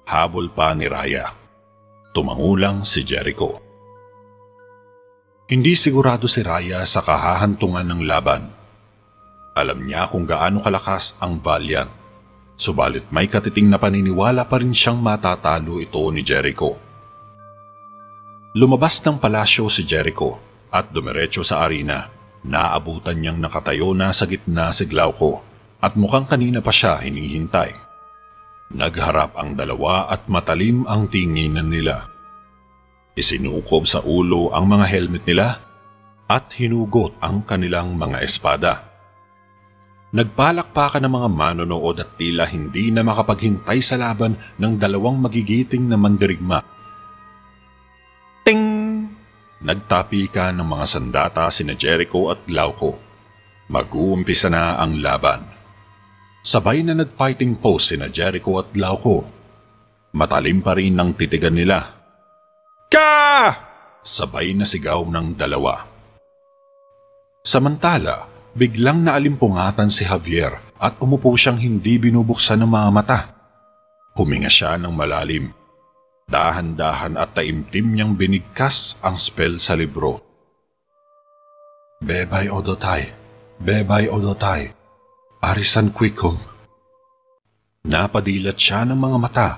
[SPEAKER 1] habol pa ni Raya. Tumangulang si Jericho. Hindi sigurado si Raya sa kahahantungan ng laban. Alam niya kung gaano kalakas ang Valiant, subalit may katiting na paniniwala pa rin siyang matatalo ito ni Jericho. Lumabas ng palasyo si Jericho at dumiretso sa arena. Naabutan niyang nakatayo na sa gitna si Glauco at mukhang kanina pa siya hinihintay. Nagharap ang dalawa at matalim ang tinginan nila. Isinukob sa ulo ang mga helmet nila at hinugot ang kanilang mga espada. Nagpalakpakan ng mga manonood at tila hindi na makapaghintay sa laban ng dalawang magigiting na mandirigma. Ting! Nagtapikan ng mga sandata sina Jericho at Glauco. Mag-uumpisa na ang laban. Sabay na nag-fighting pose sina Jericho at Glauco. Matalim pa rin ang titigan nila. "Ka!" Sabay na sigaw ng dalawa. Samantala, biglang naalimpungatan si Javier at umupo siyang hindi binubuksan ng mga mata. Huminga siya ng malalim. Dahan-dahan at taimtim niyang binigkas ang spell sa libro. "Bebay Odotai, Bebay Odotai, Arisan Quikum." Napadilat siya ng mga mata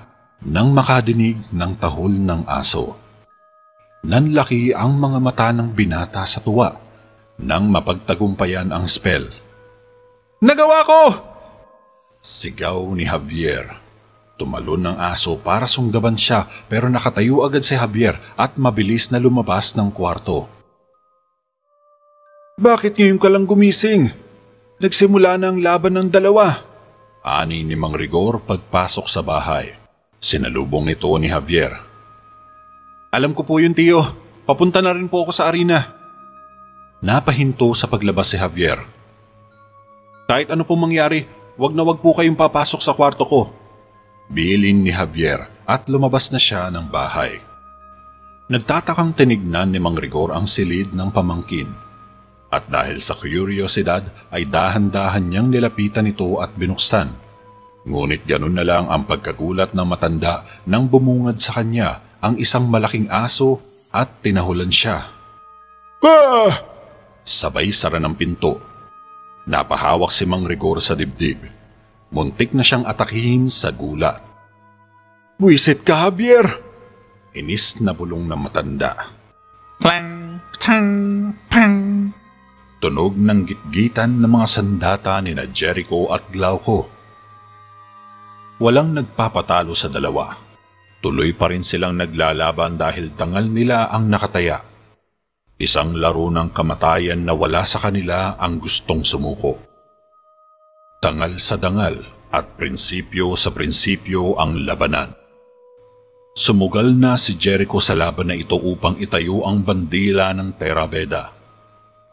[SPEAKER 1] nang makadinig ng tahol ng aso. Nanlaki ang mga mata ng binata sa tuwa nang mapagtagumpayan ang spell. "Nagawa ko!" Sigaw ni Javier. Tumalon ng aso para sunggaban siya pero nakatayo agad si Javier at mabilis na lumabas ng kwarto. "Bakit ngayon ka lang gumising? Nagsimula na ang laban ng dalawa," ani ni Mang Rigor pagpasok sa bahay. Sinalubong ito ni Javier. "Alam ko po yun, tiyo. Papunta na rin po ako sa arena." Napahinto sa paglabas si Javier. "Kahit ano pong mangyari, wag na wag po kayong papasok sa kwarto ko," bilin ni Javier at lumabas na siya ng bahay. Nagtatakang tinignan ni Mang Rigor ang silid ng pamangkin. At dahil sa kuryosidad ay dahan-dahan niyang nilapitan ito at binuksan. Ngunit ganun na lang ang pagkagulat ng matanda nang bumungad sa kanya ang isang malaking aso at tinahulan siya. "Ah!" Sabay sara ng pinto. Napahawak si Mang Rigor sa dibdib. Muntik na siyang atakihin sa gulat. "Buisit ka, Javier!" Inis na bulong ng matanda. Clang! Tang! Pang! Tunog ng gitgitan ng mga sandata ni na Jericho at Glauco. Walang nagpapatalo sa dalawa. Tuloy pa rin silang naglalaban dahil dangal nila ang nakataya. Isang laro ng kamatayan na wala sa kanila ang gustong sumuko. Dangal sa dangal at prinsipyo sa prinsipyo ang labanan. Sumugal na si Jericho sa laban na ito upang itayo ang bandila ng Terra Veda.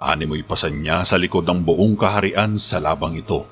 [SPEAKER 1] Animoy pasan niya sa likod ng buong kaharian sa labang ito.